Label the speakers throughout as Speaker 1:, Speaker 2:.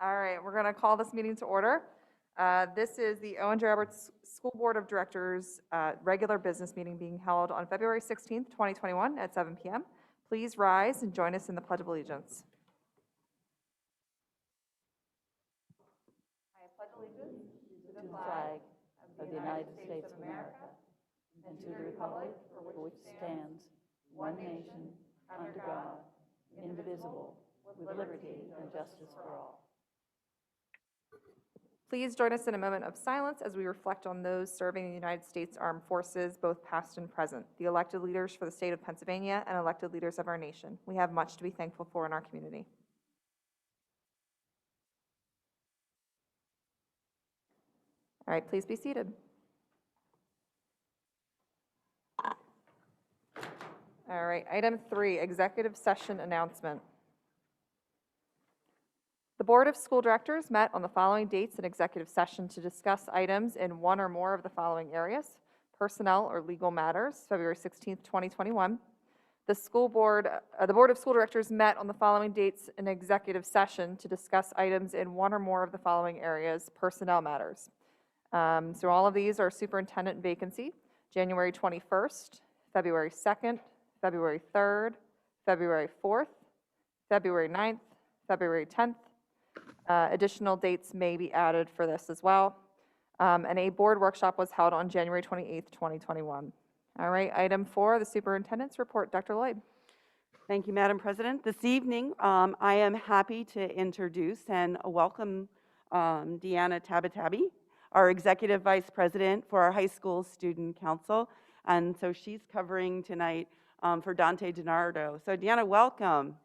Speaker 1: All right, we're going to call this meeting to order. This is the Owen J. Roberts School Board of Directors regular business meeting being held on February 16th, 2021 at 7 p.m. Please rise and join us in the Pledge of Allegiance. I pledge allegiance
Speaker 2: To the flag of the United States of America and to the republic for which it stands, one nation, under God, indivisible, with liberty and justice for all.
Speaker 1: Please join us in a moment of silence as we reflect on those serving the United States Armed Forces, both past and present, the elected leaders for the state of Pennsylvania and elected leaders of our nation. We have much to be thankful for in our community. All right, please be seated. All right, item 3, executive session announcement. The Board of School Directors met on the following dates in executive session to discuss items in one or more of the following areas: personnel or legal matters, February 16th, 2021. The Board of School Directors met on the following dates in executive session to discuss items in one or more of the following areas: personnel matters. So all of these are superintendent vacancy, January 21st, February 2nd, February 3rd, February 4th, February 9th, February 10th. Additional dates may be added for this as well. And a board workshop was held on January 28th, 2021. All right, item 4, the superintendent's report. Dr. Lloyd.
Speaker 3: Thank you, Madam President. This evening, I am happy to introduce and welcome Deanna Tabatabi, our Executive Vice President for our High School Student Council. And so she's covering tonight for Dante DiNardo. So Deanna, welcome.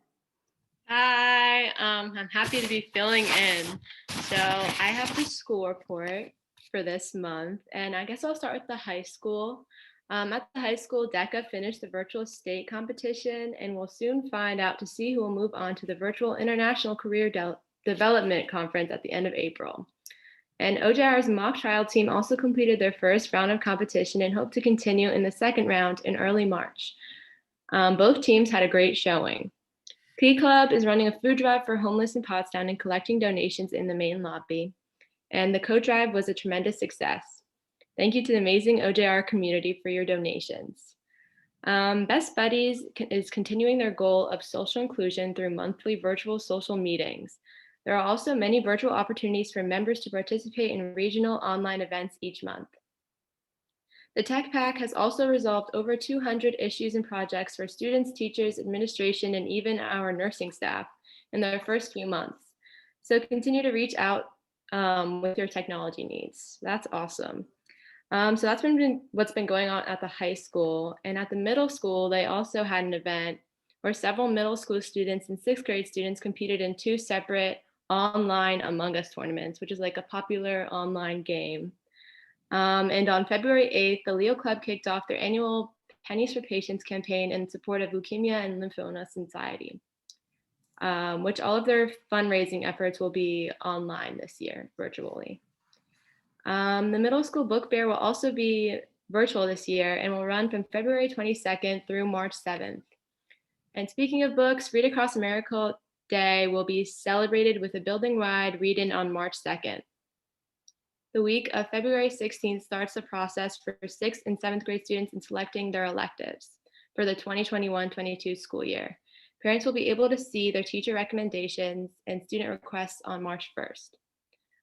Speaker 4: Hi, I'm happy to be filling in. So I have the school report for this month, and I guess I'll start with the high school. At the high school, DECA finished the virtual state competition, and we'll soon find out to see who will move on to the virtual International Career Development Conference at the end of April. And OJR's mock trial team also completed their first round of competition and hope to continue in the second round in early March. Both teams had a great showing. P Club is running a food drive for homeless in Pottstown and collecting donations in the main lobby. And the coat drive was a tremendous success. Thank you to the amazing OJR community for your donations. Best Buddies is continuing their goal of social inclusion through monthly virtual social meetings. There are also many virtual opportunities for members to participate in regional online events each month. The Tech Pack has also resolved over 200 issues and projects for students, teachers, administration, and even our nursing staff in their first few months. So continue to reach out with your technology needs. That's awesome. So that's what's been going on at the high school. And at the middle school, they also had an event where several middle school students and 6th grade students competed in 2 separate online Among Us tournaments, which is like a popular online game. And on February 8th, the Leo Club kicked off their annual Pennies for Patients campaign in support of leukemia and lymphoma society, which all of their fundraising efforts will be online this year, virtually. The middle school book fair will also be virtual this year and will run from February 22nd through March 7th. And speaking of books, Read Across America Day will be celebrated with a building-wide read-in on March 2nd. The week of February 16th starts the process for 6th and 7th grade students in selecting their electives for the 2021-22 school year. Parents will be able to see their teacher recommendations and student requests on March 1st.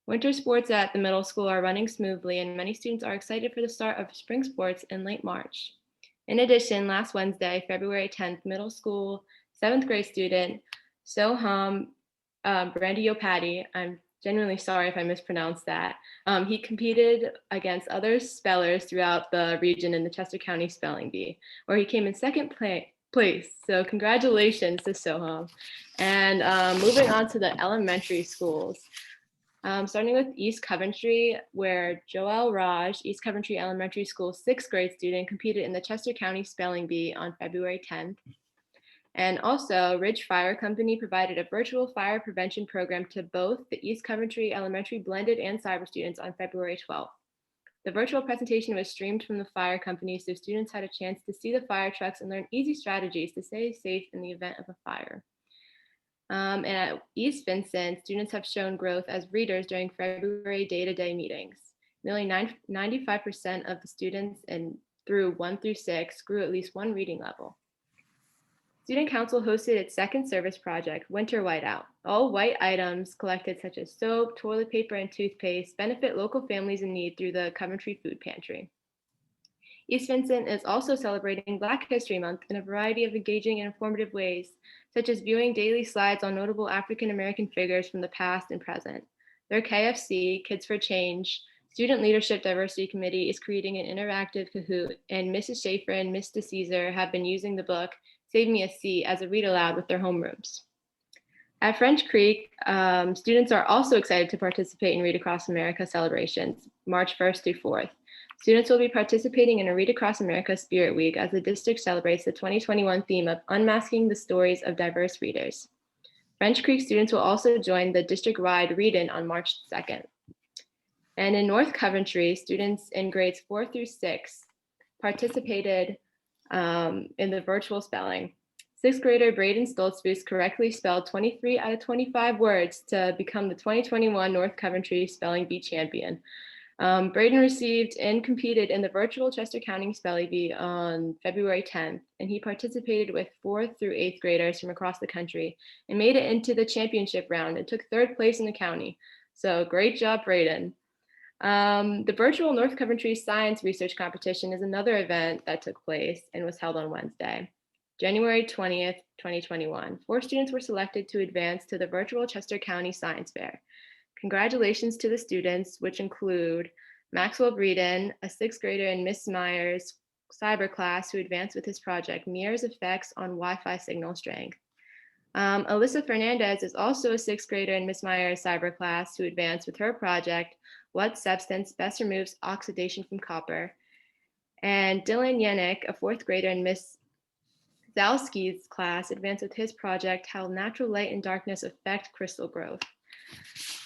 Speaker 4: Winter sports at the middle school are running smoothly, and many students are excited for the start of spring sports in late March. In addition, last Wednesday, February 10th, middle school 7th grade student Soham Brandyopati, I'm genuinely sorry if I mispronounced that. He competed against other spellers throughout the region in the Chester County Spelling Bee, where he came in second place. So congratulations to Soham. And moving on to the elementary schools. Starting with East Coventry, where Joel Raj, East Coventry Elementary School 6th grade student, competed in the Chester County Spelling Bee on February 10th. And also, Ridge Fire Company provided a virtual fire prevention program to both the East Coventry Elementary blended and cyber students on February 12th. The virtual presentation was streamed from the fire company, so students had a chance to see the fire trucks and learn easy strategies to stay safe in the event of a fire. And at East Vincent, students have shown growth as readers during February day-to-day meetings. Nearly 95% of the students through 1 through 6 grew at least one reading level. Student Council hosted its second service project, Winter Whiteout. All white items collected, such as soap, toilet paper, and toothpaste, benefit local families in need through the Coventry Food Pantry. East Vincent is also celebrating Black History Month in a variety of engaging and informative ways, such as viewing daily slides on notable African American figures from the past and present. Their KFC, Kids for Change, Student Leadership Diversity Committee is creating an interactive Kahoot, and Mrs. Schaefer and Mr. Caesar have been using the book Save Me a Seat as a read aloud with their homerooms. At French Creek, students are also excited to participate in Read Across America celebrations, March 1st through 4th. Students will be participating in a Read Across America Spirit Week as the district celebrates the 2021 theme of unmasking the stories of diverse readers. French Creek students will also join the district-wide read-in on March 2nd. And in North Coventry, students in grades 4 through 6 participated in the virtual spelling. Sixth grader Braden Stoltzfus correctly spelled 23 out of 25 words to become the 2021 North Coventry Spelling Bee champion. Braden received and competed in the virtual Chester County Spelling Bee on February 10th, and he participated with 4th through 8th graders from across the country and made it into the championship round and took 3rd place in the county. So great job, Braden. The virtual North Coventry Science Research Competition is another event that took place and was held on Wednesday, January 20th, 2021. 4 students were selected to advance to the virtual Chester County Science Fair. Congratulations to the students, which include Maxwell Breeden, a 6th grader in Miss Meyer's cyber class who advanced with his project, Mirrors Effects on Wi-Fi Signal Strength. Alyssa Fernandez is also a 6th grader in Miss Meyer's cyber class who advanced with her project, What Substance Best Removes Oxidation from Copper. And Dylan Yannick, a 4th grader in Miss Zalski's class, advanced with his project, How Natural Light and Darkness Affect Crystal Growth.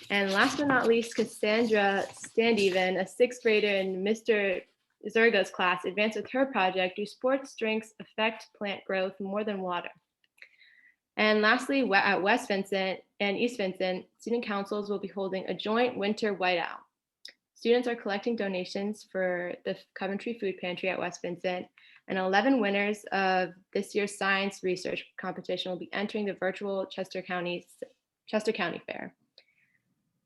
Speaker 4: And last but not least, Cassandra Standeven, a 6th grader in Mr. Zerga's class, advanced with her project, Do Sports Drinks Affect Plant Growth More Than Water? And lastly, at West Vincent and East Vincent, student councils will be holding a joint winter whiteout. Students are collecting donations for the Coventry Food Pantry at West Vincent, and 11 winners of this year's science research competition will be entering the virtual Chester County Fair.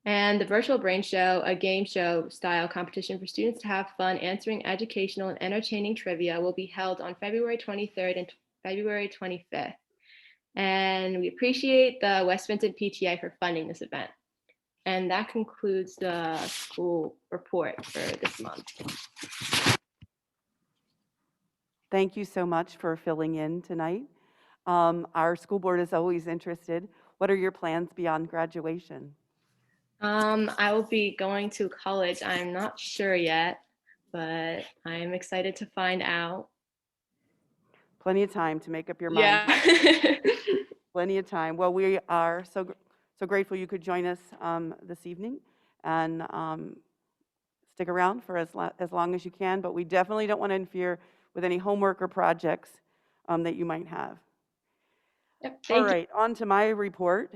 Speaker 4: And the virtual brain show, a game show style competition for students to have fun answering educational and entertaining trivia, will be held on February 23rd and February 25th. And we appreciate the West Vincent PTA for funding this event. And that concludes the school report for this month.
Speaker 3: Thank you so much for filling in tonight. Our school board is always interested. What are your plans beyond graduation?
Speaker 4: I will be going to college. I'm not sure yet, but I'm excited to find out.
Speaker 3: Plenty of time to make up your mind.
Speaker 4: Yeah.
Speaker 3: Plenty of time. Well, we are so grateful you could join us this evening, and stick around for as long as you can, but we definitely don't want to interfere with any homework or projects that you might have.
Speaker 4: Yep,
Speaker 3: All right, on to my report.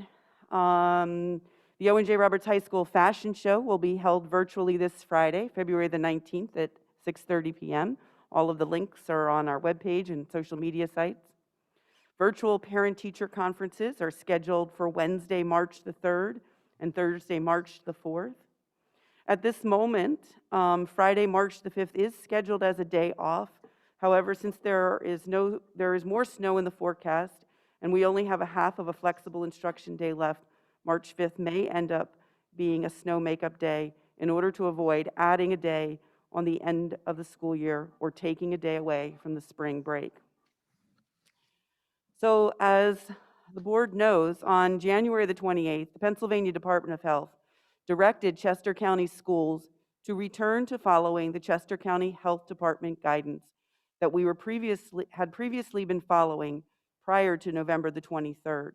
Speaker 3: The Owen J. Roberts High School Fashion Show will be held virtually this Friday, February the 19th at 6:30 p.m. All of the links are on our webpage and social media sites. Virtual parent-teacher conferences are scheduled for Wednesday, March the 3rd and Thursday, March the 4th. At this moment, Friday, March the 5th is scheduled as a day off. However, since there is more snow in the forecast and we only have a half of a flexible instruction day left, March 5th may end up being a snow makeup day in order to avoid adding a day on the end of the school year or taking a day away from the spring break. So as the board knows, on January the 28th, the Pennsylvania Department of Health directed Chester County schools to return to following the Chester County Health Department guidance that we had previously been following prior to November the 23rd.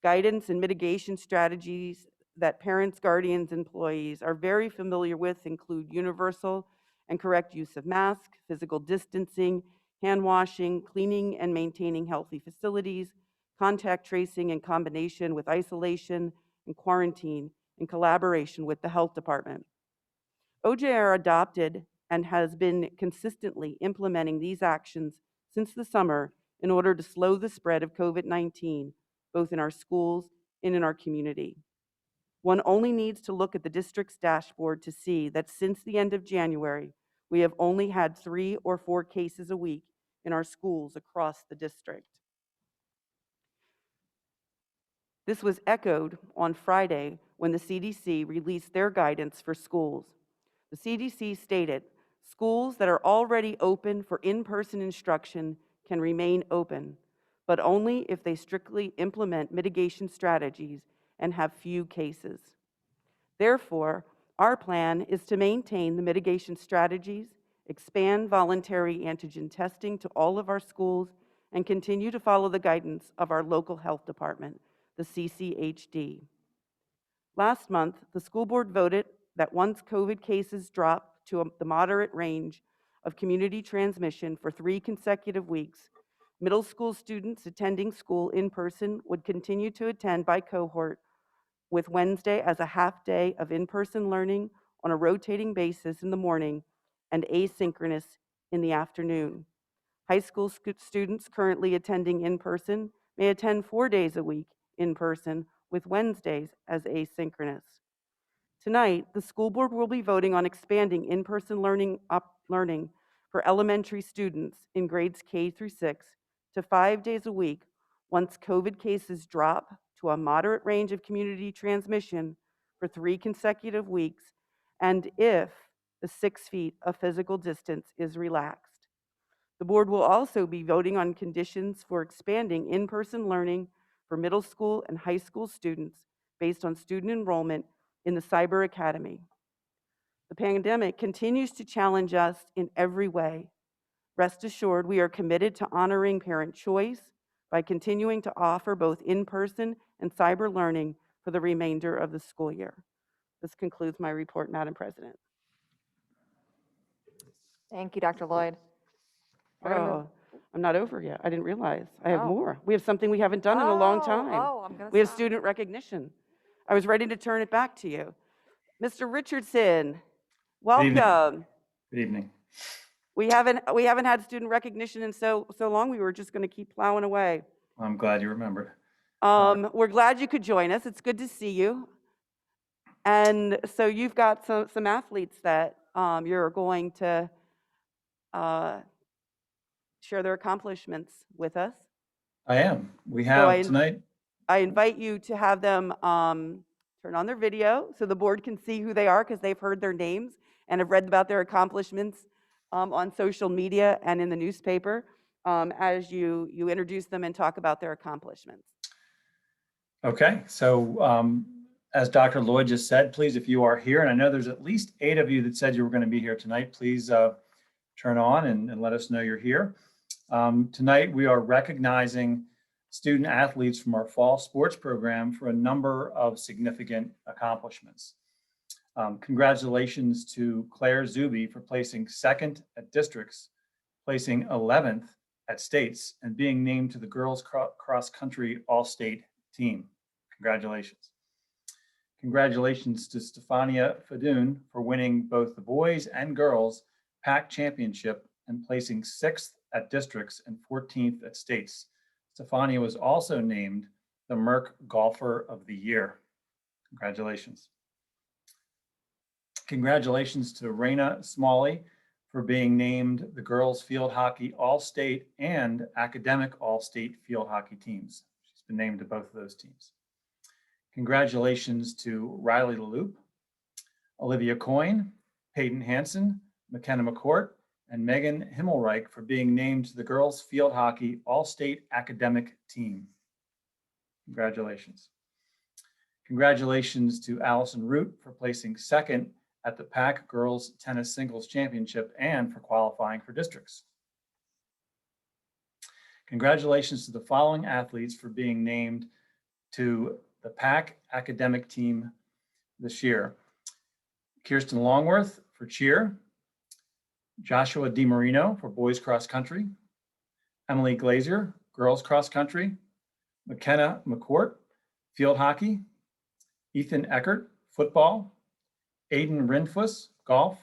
Speaker 3: Guidance and mitigation strategies that parents, guardians, employees are very familiar with include universal and correct use of masks, physical distancing, hand washing, cleaning and maintaining healthy facilities, contact tracing in combination with isolation and quarantine in collaboration with the health department. OJR adopted and has been consistently implementing these actions since the summer in order to slow the spread of COVID-19, both in our schools and in our community. One only needs to look at the district's dashboard to see that since the end of January, we have only had 3 or 4 cases a week in our schools across the district. This was echoed on Friday when the CDC released their guidance for schools. The CDC stated, schools that are already open for in-person instruction can remain open, but only if they strictly implement mitigation strategies and have few cases. Therefore, our plan is to maintain the mitigation strategies, expand voluntary antigen testing to all of our schools, and continue to follow the guidance of our local health department, the CCHD. Last month, the school board voted that once COVID cases drop to the moderate range of community transmission for 3 consecutive weeks, middle school students attending school in person would continue to attend by cohort, with Wednesday as a half day of in-person learning on a rotating basis in the morning and asynchronous in the afternoon. High school students currently attending in person may attend 4 days a week in person, with Wednesdays as asynchronous. Tonight, the school board will be voting on expanding in-person learning for elementary students in grades K through 6 to 5 days a week once COVID cases drop to a moderate range of community transmission for 3 consecutive weeks, and if the 6 feet of physical distance is relaxed. The board will also be voting on conditions for expanding in-person learning for middle school and high school students based on student enrollment in the Cyber Academy. The pandemic continues to challenge us in every way. Rest assured, we are committed to honoring parent choice by continuing to offer both in-person and cyber learning for the remainder of the school year. This concludes my report, Madam President.
Speaker 1: Thank you, Dr. Lloyd. We're gonna move-
Speaker 3: I'm not over yet. I didn't realize. I have
Speaker 1: Oh.
Speaker 3: more. We have something we haven't done in a long time.
Speaker 1: I'm going to
Speaker 3: We have student recognition. I was ready to turn it back to you. Mr. Richardson, welcome.
Speaker 5: Good evening.
Speaker 3: We haven't had student recognition in so long. We were just going to keep plowing away.
Speaker 5: I'm glad you remembered.
Speaker 3: We're glad you could join us. It's good to see you. And so you've got some athletes that you're going to share their accomplishments with us.
Speaker 5: I am. We have tonight.
Speaker 3: I invite you to have them turn on their video so the board can see who they are, because they've heard their names and have read about their accomplishments on social media and in the newspaper as you introduce them and talk about their accomplishments.
Speaker 5: Okay, so as Dr. Lloyd just said, please, if you are here, and I know there's at least 8 of you that said you were going to be here tonight, please turn on and let us know you're here. Tonight, we are recognizing student athletes from our fall sports program for a number of significant accomplishments. Congratulations to Claire Zuby for placing 2nd at districts, placing 11th at states, and being named to the girls cross country all-state team. Congratulations. Congratulations to Stefania Fadoun for winning both the boys and girls PAC championship and placing 6th at districts and 14th at states. Stefania was also named the Merck Golfer of the Year. Congratulations. Congratulations to Raina Smalley for being named the girls field hockey all-state and academic all-state field hockey teams. She's been named to both of those teams. Congratulations to Riley LaLoupe, Olivia Coyne, Peyton Hansen, McKenna McCourt, and Megan Himmelreich for being named to the girls field hockey all-state academic team. Congratulations. Congratulations to Allison Root for placing 2nd at the PAC Girls Tennis Singles Championship and for qualifying for districts. Congratulations to the following athletes for being named to the PAC academic team this year. Kirsten Longworth for cheer, Joshua DiMarino for boys cross country, Emily Glazier, girls cross country, McKenna McCourt, field hockey, Ethan Eckert, football, Aiden Rinfuss, golf,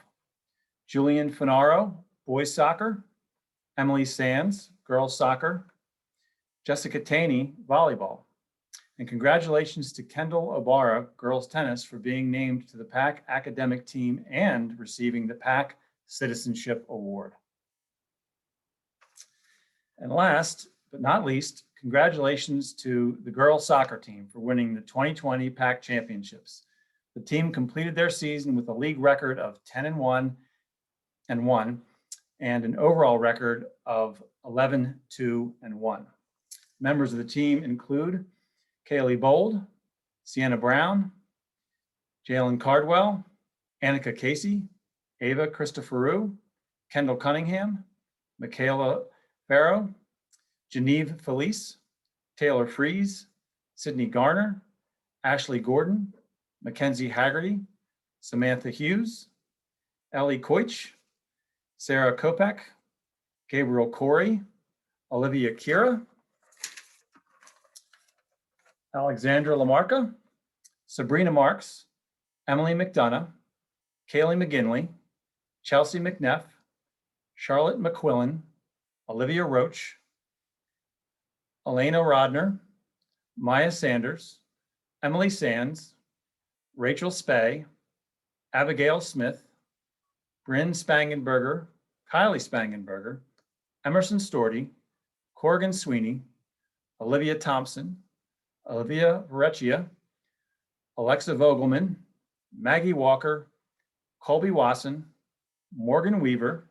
Speaker 5: Julian Finaro, boys soccer, Emily Sands, girls soccer, Jessica Taney, volleyball. And congratulations to Kendall Obara, girls tennis, for being named to the PAC academic team and receiving the PAC Citizenship Award. And last but not least, congratulations to the girls soccer team for winning the 2020 PAC championships. The team completed their season with a league record of 10-1 and an overall record of 11-2-1. Members of the team include Kaylee Bold, Sienna Brown, Jalen Cardwell, Annika Casey, Ava Christopheru, Kendall Cunningham, Michaela Farrow, Genevieve Felice, Taylor Fries, Sydney Garner, Ashley Gordon, Mackenzie Haggerty, Samantha Hughes, Ellie Koich, Sarah Kopek, Gabriel Corey, Olivia Kira, Alexandra Lamarca, Sabrina Marks, Emily McDonough, Kaylee McGinley, Chelsea McNeff, Charlotte McQuillan, Olivia Roach, Elena Rodner, Maya Sanders, Emily Sands, Rachel Spay, Abigail Smith, Bryn Spangenberger, Kylie Spangenberger, Emerson Storty, Corrigan Sweeney, Olivia Thompson, Olivia Varecchia, Alexa Vogelman, Maggie Walker, Colby Wasson, Morgan Weaver,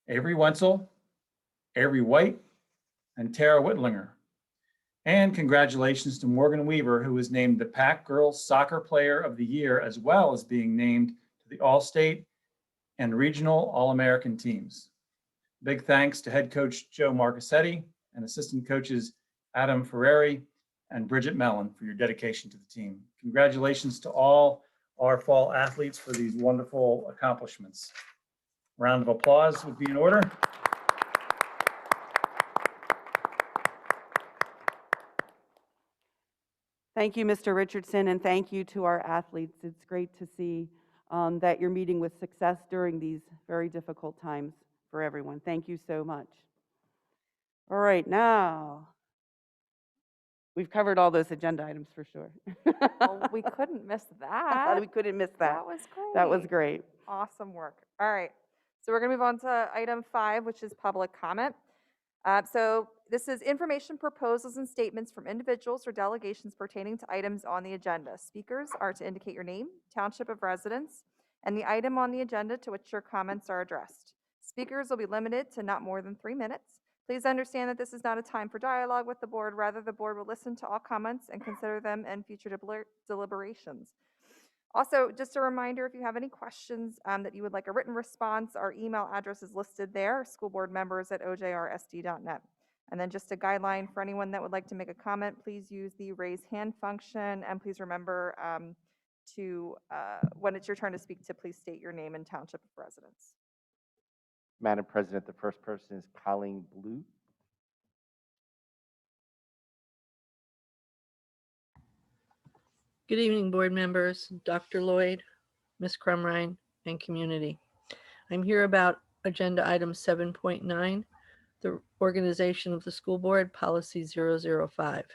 Speaker 5: Avery Wenzel, Avery White, and Tara Whitlinger. And congratulations to Morgan Weaver, who was named the PAC Girls Soccer Player of the Year, as well as being named to the All-State and Regional All-American teams. Big thanks to head coach Joe Marcasetti and assistant coaches Adam Ferreri and Bridget Mellon for your dedication to the team. Congratulations to all our fall athletes for these wonderful accomplishments. Round of applause would be in order.
Speaker 3: Thank you, Mr. Richardson, and thank you to our athletes. It's great to see that you're meeting with success during these very difficult times for everyone. Thank you so much. All right, now, we've covered all those agenda items for sure.
Speaker 1: Well, we couldn't miss that.
Speaker 3: We couldn't miss that.
Speaker 1: That was great.
Speaker 3: That was great.
Speaker 1: Awesome work. All right. So we're going to move on to item 5, which is public comment. So this is information, proposals, and statements from individuals or delegations pertaining to items on the agenda. Speakers are to indicate your name, township of residence, and the item on the agenda to which your comments are addressed. Speakers will be limited to not more than 3 minutes. Please understand that this is not a time for dialogue with the board. Rather, the board will listen to all comments and consider them in future deliberations. Also, just a reminder, if you have any questions that you would like a written response, our email address is listed there, schoolboardmembers@ojrsd.net. And then just a guideline for anyone that would like to make a comment, please use the raise hand function, and please remember when it's your turn to speak, to please state your name and township of residence.
Speaker 6: Madam President, the first person is Colleen Blute.
Speaker 2: Good evening, board members, Dr. Lloyd, Ms. Crumrine, and community. I'm here about agenda item 7.9, the organization of the school board, policy 005.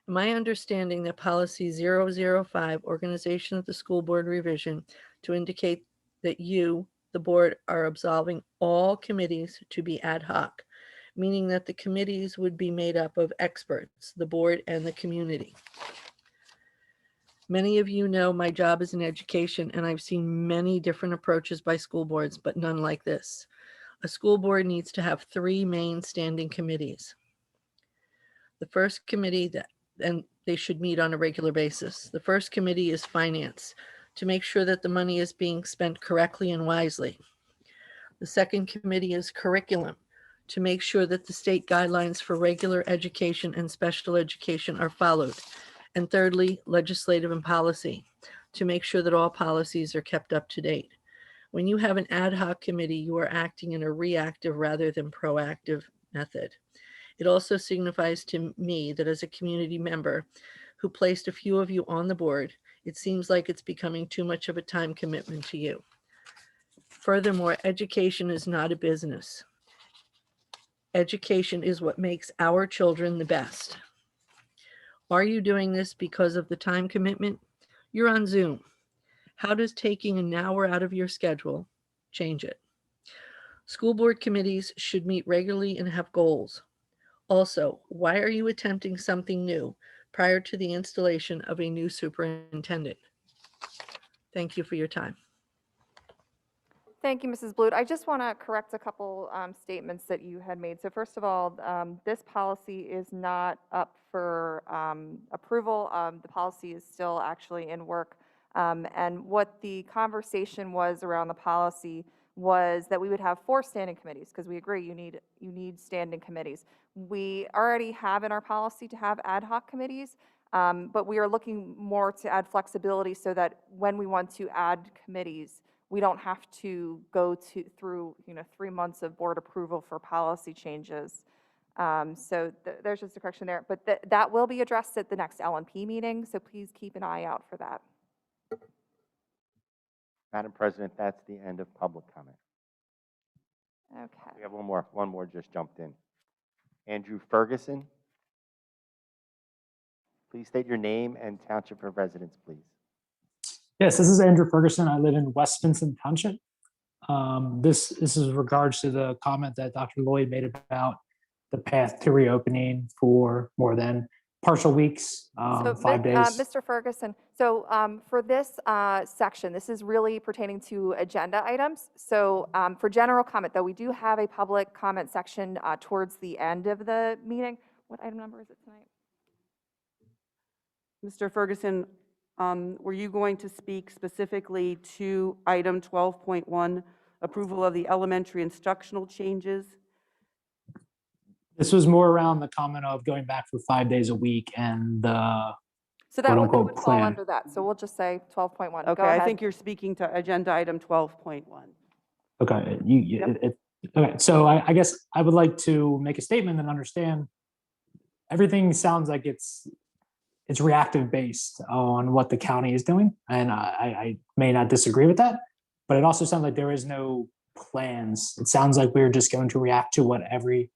Speaker 2: My understanding that policy 005, organization of the school board revision, to indicate that you, the board, are absolving all committees to be ad hoc, meaning that the committees would be made up of experts, the board and the community. Many of you know my job is in education, and I've seen many different approaches by school boards, but none like this. A school board needs to have 3 main standing committees. The first committee, and they should meet on a regular basis. The first committee is finance, to make sure that the money is being spent correctly and wisely. The second committee is curriculum, to make sure that the state guidelines for regular education and special education are followed. And thirdly, legislative and policy, to make sure that all policies are kept up to date. When you have an ad hoc committee, you are acting in a reactive rather than proactive method.
Speaker 7: It also signifies to me that as a community member who placed a few of you on the board, it seems like it's becoming too much of a time commitment to you. Furthermore, education is not a business. Education is what makes our children the best. Are you doing this because of the time commitment? You're on Zoom. How does taking an hour out of your schedule change it? School board committees should meet regularly and have goals. Also, why are you attempting something new prior to the installation of a new superintendent? Thank you for your time.
Speaker 1: Thank you, Mrs. Blute. I just want to correct a couple statements that you had made. So first of all, this policy is not up for approval. The policy is still actually in work. And what the conversation was around the policy was that we would have 4 standing committees, because we agree you need standing committees. We already have in our policy to have ad hoc committees, but we are looking more to add flexibility so that when we want to add committees, we don't have to go through 3 months of board approval for policy changes. So there's just a correction there, but that will be addressed at the next LNP meeting, so please keep an eye out for that.
Speaker 6: Madam President, that's the end of public comment.
Speaker 1: Okay.
Speaker 6: We have one more just jumped in. Andrew Ferguson. Please state your name and township of residence, please.
Speaker 8: Yes, this is Andrew Ferguson. I live in West Vincent Township. This is regards to the comment that Dr. Lloyd made about the path to reopening for more than partial weeks,
Speaker 1: So,
Speaker 8: 5 days.
Speaker 1: Mr. Ferguson, so for this section, this is really pertaining to agenda items. So for general comment, though, we do have a public comment section towards the end of the meeting. What item number is it tonight?
Speaker 3: Mr. Ferguson, were you going to speak specifically to item 12.1, approval of the elementary instructional changes?
Speaker 8: This was more around the comment of going back for 5 days a week and the
Speaker 1: So that would
Speaker 8: quote-unquote
Speaker 1: fall
Speaker 8: plan.
Speaker 1: under that. So we'll just say 12.1.
Speaker 3: Okay,
Speaker 1: Go ahead.
Speaker 3: I think you're speaking to agenda item 12.1.
Speaker 8: Okay,
Speaker 3: Yep.
Speaker 8: Okay, so I guess I would like to make a statement and understand everything sounds like it's reactive based on what the county is doing, and I may not disagree with that, but it also sounds like there is no plans. It sounds like we're just going to react to what every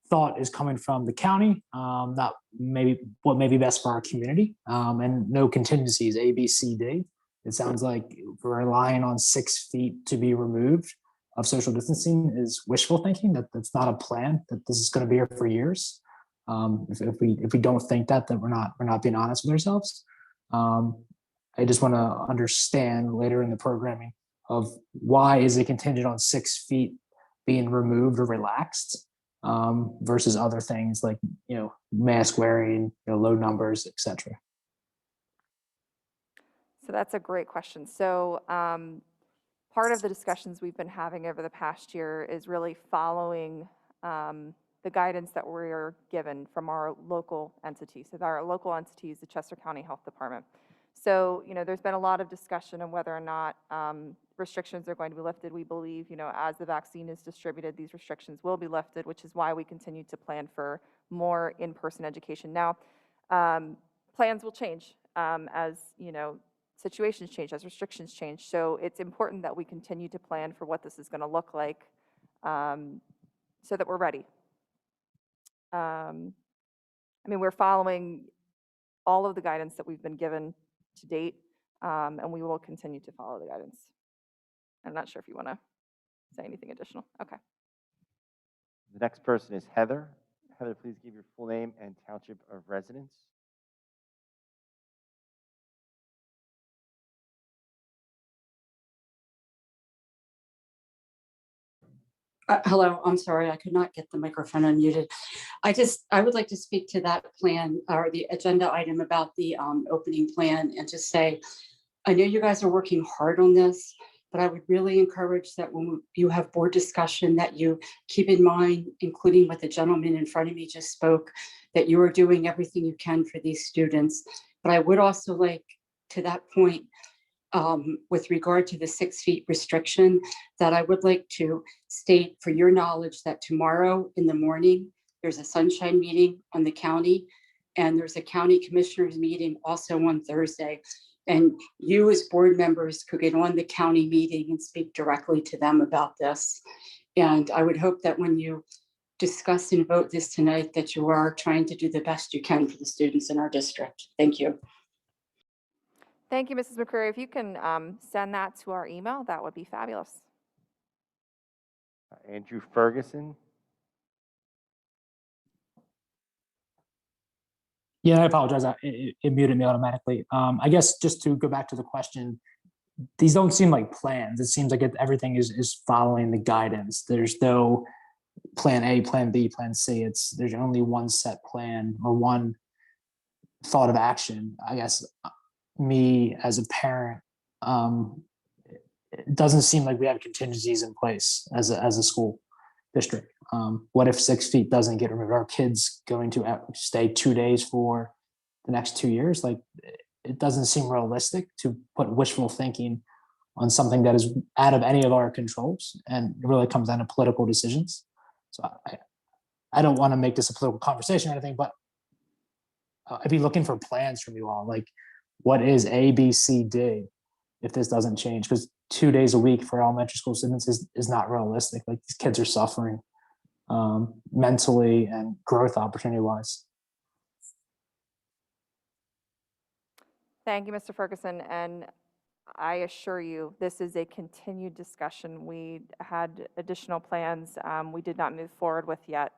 Speaker 8: thought is coming from the county, not maybe what may be best for our community, and no contingencies, A, B, C, D. It sounds like we're relying on 6 feet to be removed of social distancing is wishful thinking. That's not a plan. That this is going to be here for years. If we don't think that, then we're not being honest with ourselves. I just want to understand later in the programming of why is it contingent on 6 feet being removed or relaxed versus other things like mask wearing, low numbers, etc.
Speaker 1: So that's a great question. So part of the discussions we've been having over the past year is really following the guidance that we are given from our local entities. So our local entity is the Chester County Health Department. So, there's been a lot of discussion on whether or not restrictions are going to be lifted. We believe, as the vaccine is distributed, these restrictions will be lifted, which is why we continue to plan for more in-person education. Now, plans will change as, situations change, as restrictions change. So it's important that we continue to plan for what this is going to look like so that we're ready. We're following all of the guidance that we've been given to date, and we will continue to follow the guidance. I'm not sure if you want to say anything additional. Okay.
Speaker 6: The next person is Heather. Heather, please give your full name and township of residence.
Speaker 9: Hello, I'm sorry, I could not get the microphone unmuted. I would like to speak to that plan or the agenda item about the opening plan and just say, I know you guys are working hard on this, but I would really encourage that when you have board discussion that you keep in mind, including what the gentleman in front of me just spoke, that you are doing everything you can for these students. But I would also like, to that point, with regard to the 6 feet restriction, that I would like to state for your knowledge that tomorrow in the morning, There's a sunshine meeting on the county, and there's a county commissioners meeting also on Thursday. And you as board members could get on the county meeting and speak directly to them about this. And I would hope that when you discuss and vote this tonight, that you are trying to do the best you can for the students in our district. Thank you.
Speaker 1: Thank you, Mrs. McCreary. If you can send that to our email, that would be fabulous.
Speaker 6: Andrew Ferguson.
Speaker 8: Yeah, I apologize. It muted me automatically. I guess just to go back to the question, these don't seem like plans. It seems like everything is following the guidance. There's no plan A, plan B, plan C. There's only one set plan or one thought of action. I guess me as a parent, it doesn't seem like we have contingencies in place as a school district. What if 6 feet doesn't get removed? Are kids going to stay 2 days for the next 2 years? Like, it doesn't seem realistic to put wishful thinking on something that is out of any of our controls, and it really comes down to political decisions. So I don't want to make this a political conversation or anything, but I'd be looking for plans from you all. Like, what is A, B, C, D if this doesn't change? Because 2 days a week for elementary school students is not realistic. Like, these kids are suffering mentally and growth opportunity wise.
Speaker 1: Thank you, Mr. Ferguson. And I assure you, this is a continued discussion. We had additional plans we did not move forward with yet.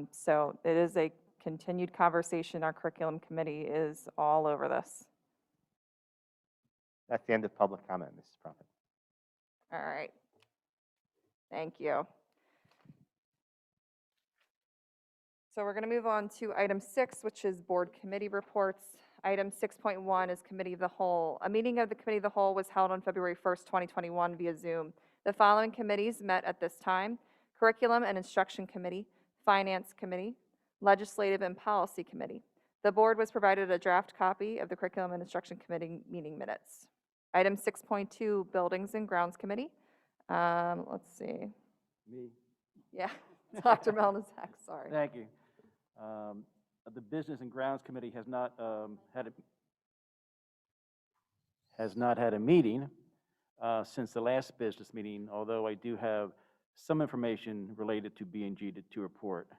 Speaker 1: So it is a continued conversation. Our curriculum committee is all over this.
Speaker 6: That's the end of public comment, Mrs. Prophet.
Speaker 1: All right. Thank you. So we're going to move on to item 6, which is board committee reports. Item 6.1 is committee of the whole. A meeting of the committee of the whole was held on February 1st, 2021 via Zoom. The following committees met at this time: Curriculum and Instruction Committee, Finance Committee, Legislative and Policy Committee. The board was provided a draft copy of the Curriculum and Instruction Committee meeting minutes. Item 6.2, Buildings and Grounds Committee. Let's see.
Speaker 10: Me.
Speaker 1: Yeah, Dr. Melnizak, sorry.
Speaker 10: Thank you. The Business and Grounds Committee has not had a meeting since the last business meeting, although I do have some information related to B&G to report.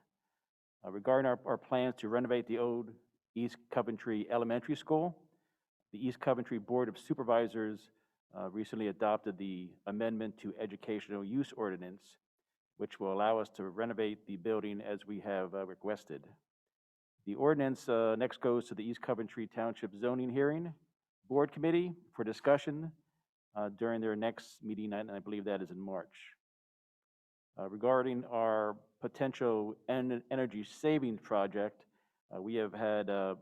Speaker 10: Regarding our plans to renovate the old East Coventry Elementary School, the East Coventry Board of Supervisors recently adopted the amendment to Educational Use Ordinance, which will allow us to renovate the building as we have requested. The ordinance next goes to the East Coventry Township Zoning Hearing Board Committee for discussion during their next meeting, and I believe that is in March. Regarding our potential energy savings project, we have had a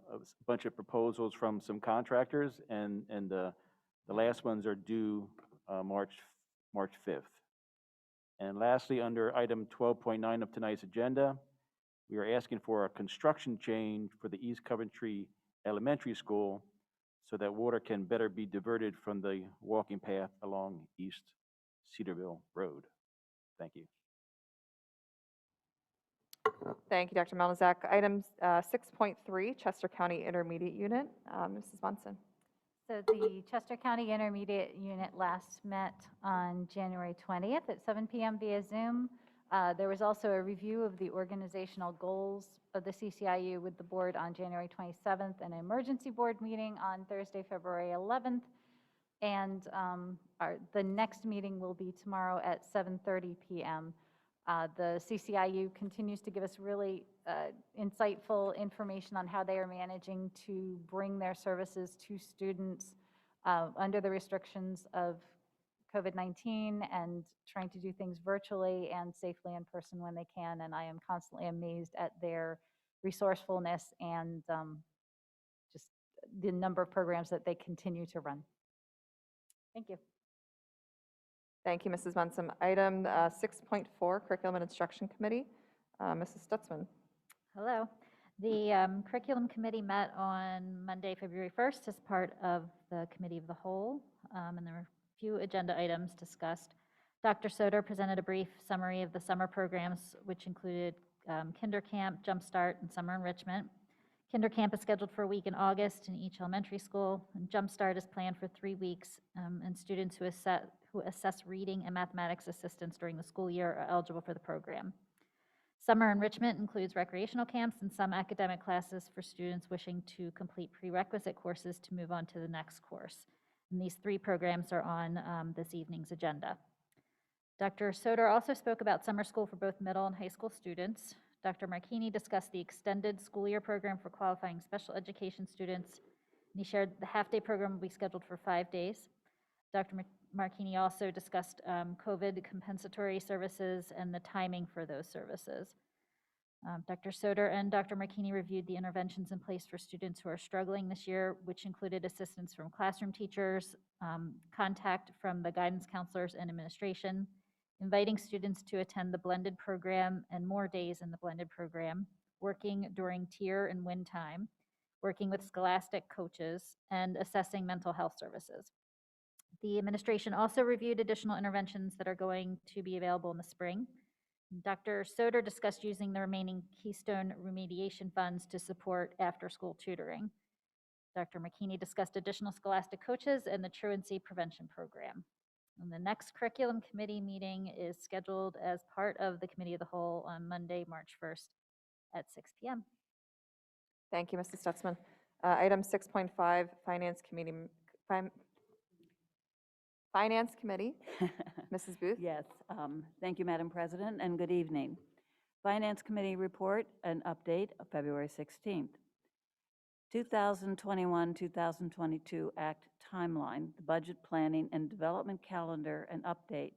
Speaker 10: bunch of proposals from some contractors, and the last ones are due March 5th. And lastly, under item 12.9 of tonight's agenda, we are asking for a construction change for the East Coventry Elementary School so that water can better be diverted from the walking path along East Cedarville Road. Thank you.
Speaker 1: Thank you, Dr. Melnizak. Item 6.3, Chester County Intermediate Unit. Mrs. Munson.
Speaker 11: So the Chester County Intermediate Unit last met on January 20th at 7 p.m. via Zoom. There was also a review of the organizational goals of the CCIU with the board on January 27th, and an emergency board meeting on Thursday, February 11th. And the next meeting will be tomorrow at 7:30 p.m. The CCIU continues to give us really insightful information on how they are managing to bring their services to students under the restrictions of COVID-19 and trying to do things virtually and safely in person when they can. And I am constantly amazed at their resourcefulness and just the number of programs that they continue to run. Thank you.
Speaker 1: Thank you, Mrs. Munson. Item 6.4, Curriculum and Instruction Committee. Mrs. Stutzman.
Speaker 11: Hello. The Curriculum Committee met on Monday, February 1st as part of the Committee of the Whole, and there were a few agenda items discussed. Dr. Soder presented a brief summary of the summer programs, which included Kinder Camp, Jumpstart, and Summer Enrichment. Kinder Camp is scheduled for a week in August in each elementary school, and Jumpstart is planned for 3 weeks, and students who assess reading and mathematics assistance during the school year are eligible for the program. Summer Enrichment includes recreational camps and some academic classes for students wishing to complete prerequisite courses to move on to the next course. And these 3 programs are on this evening's agenda. Dr. Soder also spoke about summer school for both middle and high school students. Dr. Marchini discussed the extended school year program for qualifying special education students, and he shared the half-day program will be scheduled for 5 days. Dr. Marchini also discussed COVID compensatory services and the timing for those services. Dr. Soder and Dr. Marchini reviewed the interventions in place for students who are struggling this year, which included assistance from classroom teachers, contact from the guidance counselors and administration, inviting students to attend the blended program and more days in the blended program, working during tier and win time, working with scholastic coaches, and assessing mental health services. The administration also reviewed additional interventions that are going to be available in the spring. Dr. Soder discussed using the remaining Keystone remediation funds to support after-school tutoring. Dr. McKinney discussed additional scholastic coaches and the truancy prevention program. And the next curriculum committee meeting is scheduled as part of the Committee of the Whole on Monday, March 1st at 6 p.m.
Speaker 1: Thank you, Mrs. Stutzman. Item 6.5, Finance Committee. Mrs. Booth?
Speaker 2: Yes, thank you, Madam President, and good evening. Finance Committee report and update of February 16th. 2021-2022 Act timeline, the budget planning and development calendar and update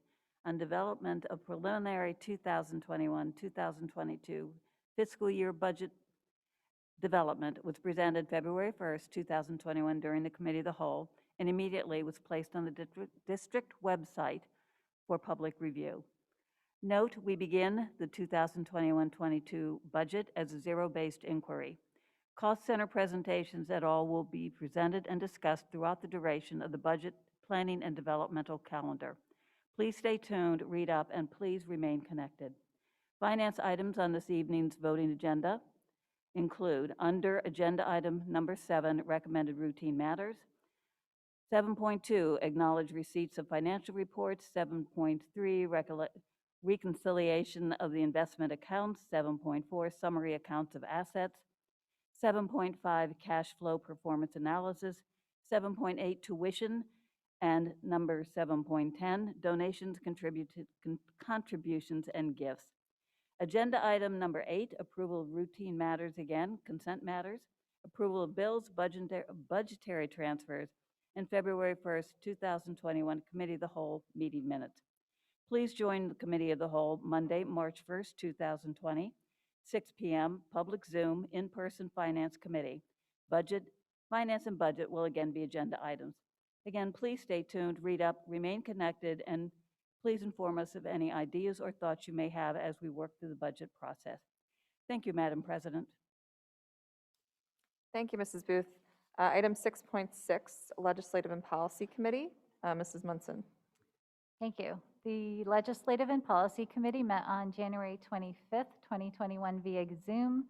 Speaker 2: on development of preliminary 2021-2022 fiscal year budget development was presented February 1st, 2021 during the Committee of the Whole and immediately was placed on the district website for public review. Note, we begin the 2021-22 budget as a zero-based inquiry. Cost center presentations et al. Will be presented and discussed throughout the duration of the budget planning and developmental calendar. Please stay tuned, read up, and please remain connected. Finance items on this evening's voting agenda include under agenda item number 7, recommended routine matters. 7.2, acknowledge receipts of financial reports. 7.3, reconciliation of the investment accounts. 7.4, summary accounts of assets. 7.5, cash flow performance analysis. 7.8, tuition. And number 7.10, donations, contributions, and gifts. Agenda item number 8, approval of routine matters, again, consent matters. Approval of bills, budgetary transfers, and February 1st, 2021 Committee of the Whole meeting minutes. Please join the Committee of the Whole Monday, March 1st, 2020, 6 p.m., public Zoom, in-person Finance Committee. Finance and budget will again be agenda items. Again, please stay tuned, read up, remain connected, and please inform us of any ideas or thoughts you may have as we work through the budget process. Thank you, Madam President.
Speaker 1: Thank you, Mrs. Booth. Item 6.6, Legislative and Policy Committee. Mrs. Munson.
Speaker 11: Thank you. The Legislative and Policy Committee met on January 25th, 2021 via Zoom.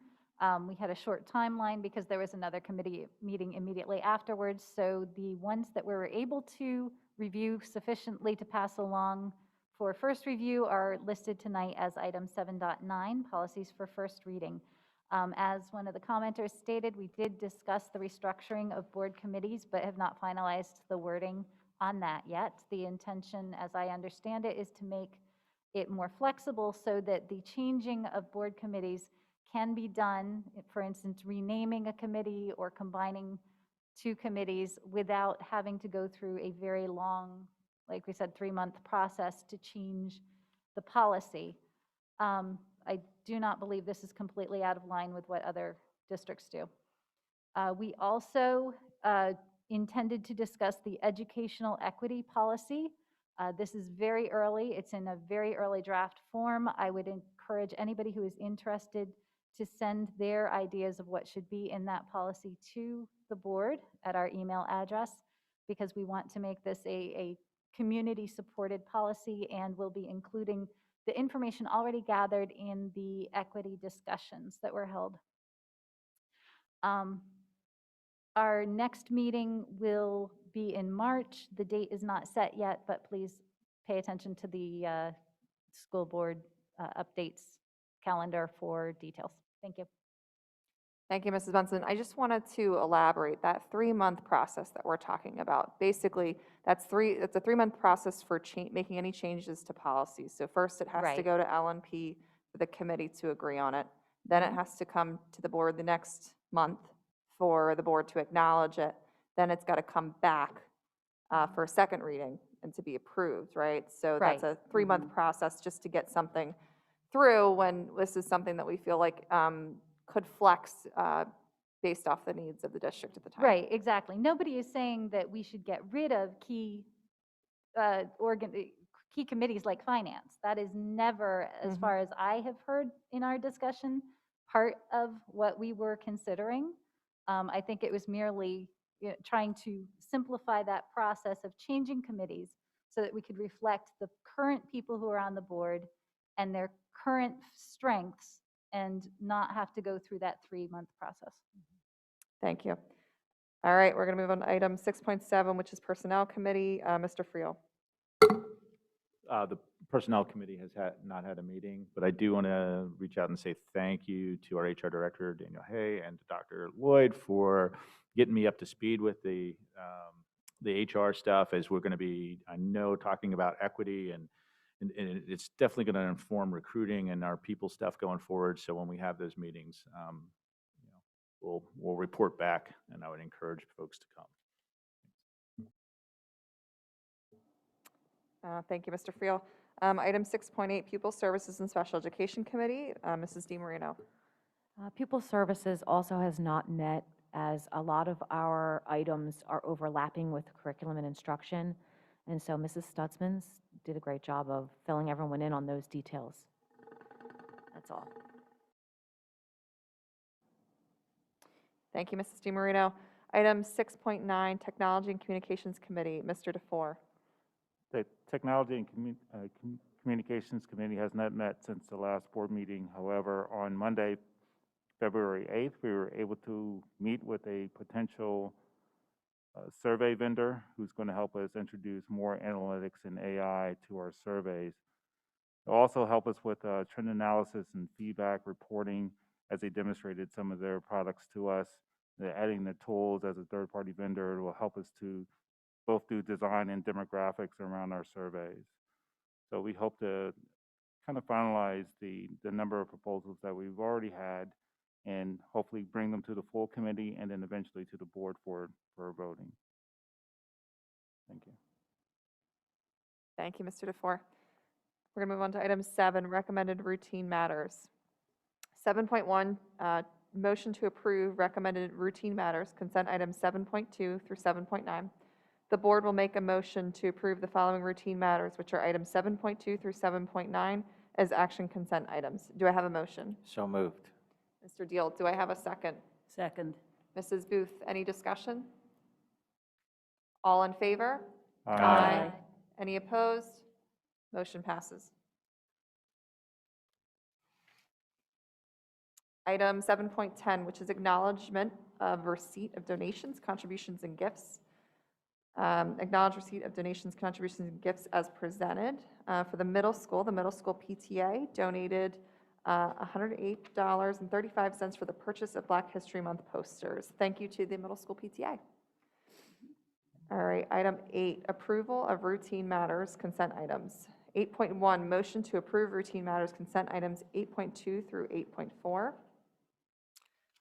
Speaker 11: We had a short timeline because there was another committee meeting immediately afterwards. So the ones that we were able to review sufficiently to pass along for first review are listed tonight as item 7.9, policies for first reading. As one of the commenters stated, we did discuss the restructuring of board committees, but have not finalized the wording on that yet. The intention, as I understand it, is to make it more flexible so that the changing of board committees can be done, for instance, renaming a committee or combining 2 committees without having to go through a very long, like we said, 3-month process to change the policy. I do not believe this is completely out of line with what other districts do. We also intended to discuss the educational equity policy. This is very early. It's in a very early draft form. I would encourage anybody who is interested to send their ideas of what should be in that policy to the board at our email address, because we want to make this a community-supported policy, and we'll be including the information already gathered in the equity discussions that were held. Our next meeting will be in March. The date is not set yet, but please pay attention to the school board updates calendar for details. Thank you.
Speaker 1: Thank you, Mrs. Bunsen. I just wanted to elaborate that 3-month process that we're talking about. Basically, it's a 3-month process for making any changes to policies. So first it has to
Speaker 11: Right.
Speaker 1: go to LNP for the committee to agree on it. Then it has to come to the board the next month for the board to acknowledge it. Then it's got to come back for a second reading and to be approved, right? So that's
Speaker 11: Right.
Speaker 1: a 3-month process just to get something through when this is something that we feel like could flex based off the needs of the district at the time.
Speaker 11: Right, exactly. Nobody is saying that we should get rid of key committees like finance. That is never, as far as I have heard in our discussion, part of what we were considering. I think it was merely trying to simplify that process of changing committees so that we could reflect the current people who are on the board and their current strengths and not have to go through that 3-month process.
Speaker 1: Thank you. All right, we're going to move on to item 6.7, which is Personnel Committee. Mr. Friel.
Speaker 10: The Personnel Committee has not had a meeting, but I do want to reach out and say thank you to our HR Director, Daniel Hay, and to Dr. Lloyd for getting me up to speed with the HR stuff, as we're going to be, I know, talking about equity, and it's definitely going to inform recruiting and our people stuff going forward. So when we have those meetings, we'll report back, and I would encourage folks to come.
Speaker 1: Thank you, Mr. Friel. Item 6.8, Pupil Services and Special Education Committee. Mrs. DiMarino.
Speaker 12: Pupil Services also has not met, as a lot of our items are overlapping with curriculum and instruction. And so Mrs. Stutzman did a great job of filling everyone in on those details. That's all.
Speaker 1: Thank you, Mrs. DiMarino. Item 6.9, Technology and Communications Committee. Mr. DeFore.
Speaker 13: The Technology and Communications Committee has not met since the last board meeting. However, on Monday, February 8th, we were able to meet with a potential survey vendor who's going to help us introduce more analytics and AI to our surveys. They'll also help us with trend analysis and feedback reporting, as they demonstrated some of their products to us. They're adding the tools as a third-party vendor. It will help us to both do design and demographics around our surveys. So we hope to kind of finalize the number of proposals that we've already had and hopefully bring them to the full committee and then eventually to the board for voting. Thank you.
Speaker 1: Thank you, Mr. DeFore. We're going to move on to item 7, Recommended Routine Matters. 7.1, motion to approve recommended routine matters, consent items 7.2 through 7.9. The board will make a motion to approve the following routine matters, which are items 7.2 through 7.9 as action consent items. Do I have a motion?
Speaker 6: So moved.
Speaker 1: Mr. Deal, do I have a second?
Speaker 2: Second.
Speaker 1: Mrs. Booth, any discussion? All in favor?
Speaker 13: Aye.
Speaker 1: Any opposed? Motion passes. Item 7.10, which is acknowledgement of receipt of donations, contributions, and gifts. Acknowledge receipt of donations, contributions, and gifts as presented. For the middle school PTA donated $108.35 for the purchase of Black History Month posters. Thank you to the middle school PTA. All right, item 8, approval of routine matters, consent items. 8.1, motion to approve routine matters, consent items 8.2 through 8.4.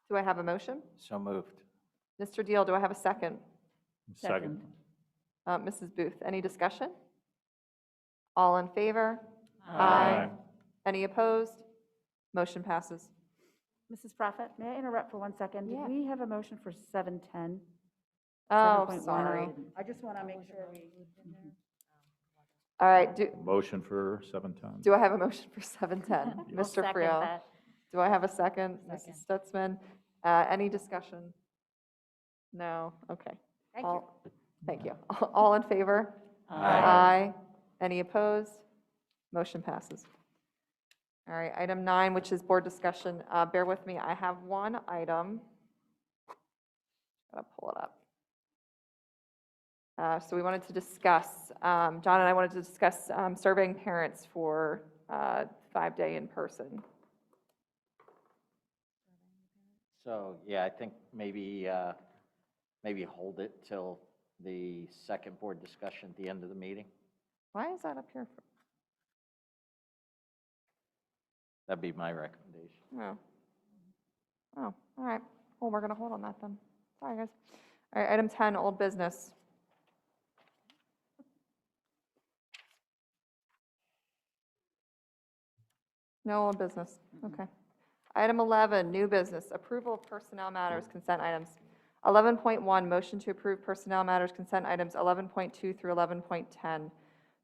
Speaker 1: Do I have a motion?
Speaker 6: So moved.
Speaker 1: Mr. Deal, do I have a second?
Speaker 10: Second.
Speaker 1: Mrs. Booth, any discussion? All in favor?
Speaker 13: Aye.
Speaker 1: Any opposed? Motion passes.
Speaker 2: Mrs. Prophet, may I interrupt for 1 second?
Speaker 1: Yeah.
Speaker 2: Did we have a motion for 710?
Speaker 1: Oh,
Speaker 2: 7.10?
Speaker 1: sorry.
Speaker 2: I just want to make sure we.
Speaker 1: All right,
Speaker 10: Motion for 710.
Speaker 1: do I have a motion for 710?
Speaker 11: I'll
Speaker 1: Mr.
Speaker 11: second
Speaker 1: Friel?
Speaker 11: that.
Speaker 1: Do I have a second? Mrs. Stutzman? Any discussion? No? Okay.
Speaker 11: Thank you.
Speaker 1: Thank you. All in favor?
Speaker 2: Aye.
Speaker 1: Any opposed? Motion passes. All right, item 9, which is board discussion. Bear with me, I have one item. Gotta pull it up. So we wanted to discuss, John and I wanted to discuss surveying parents for 5-day in person.
Speaker 14: So, yeah, I think maybe, maybe hold it till the second board discussion at the end of the meeting.
Speaker 1: Why is that up here?
Speaker 14: That'd be my recommendation.
Speaker 1: Oh. Oh, all right. Well, we're going to hold on that then. Sorry, guys. All right, item 10, old business. No old business. Okay. Item 11, new business, approval of personnel matters, consent items. 11.1, motion to approve personnel matters, consent items 11.2 through 11.10.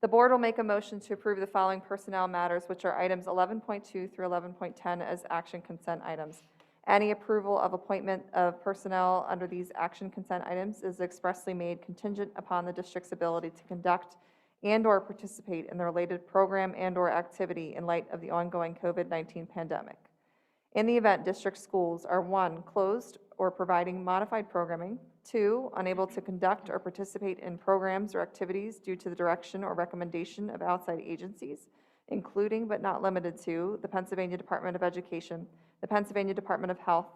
Speaker 1: The board will make a motion to approve the following personnel matters, which are items 11.2 through 11.10 as action consent items. Any approval of appointment of personnel under these action consent items is expressly made contingent upon the district's ability to conduct and/or participate in the related program and/or activity in light of the ongoing COVID-19 pandemic. In the event district schools are 1, closed or providing modified programming, 2, unable to conduct or participate in programs or activities due to the direction or recommendation of outside agencies, including but not limited to the Pennsylvania Department of Education, the Pennsylvania Department of Health,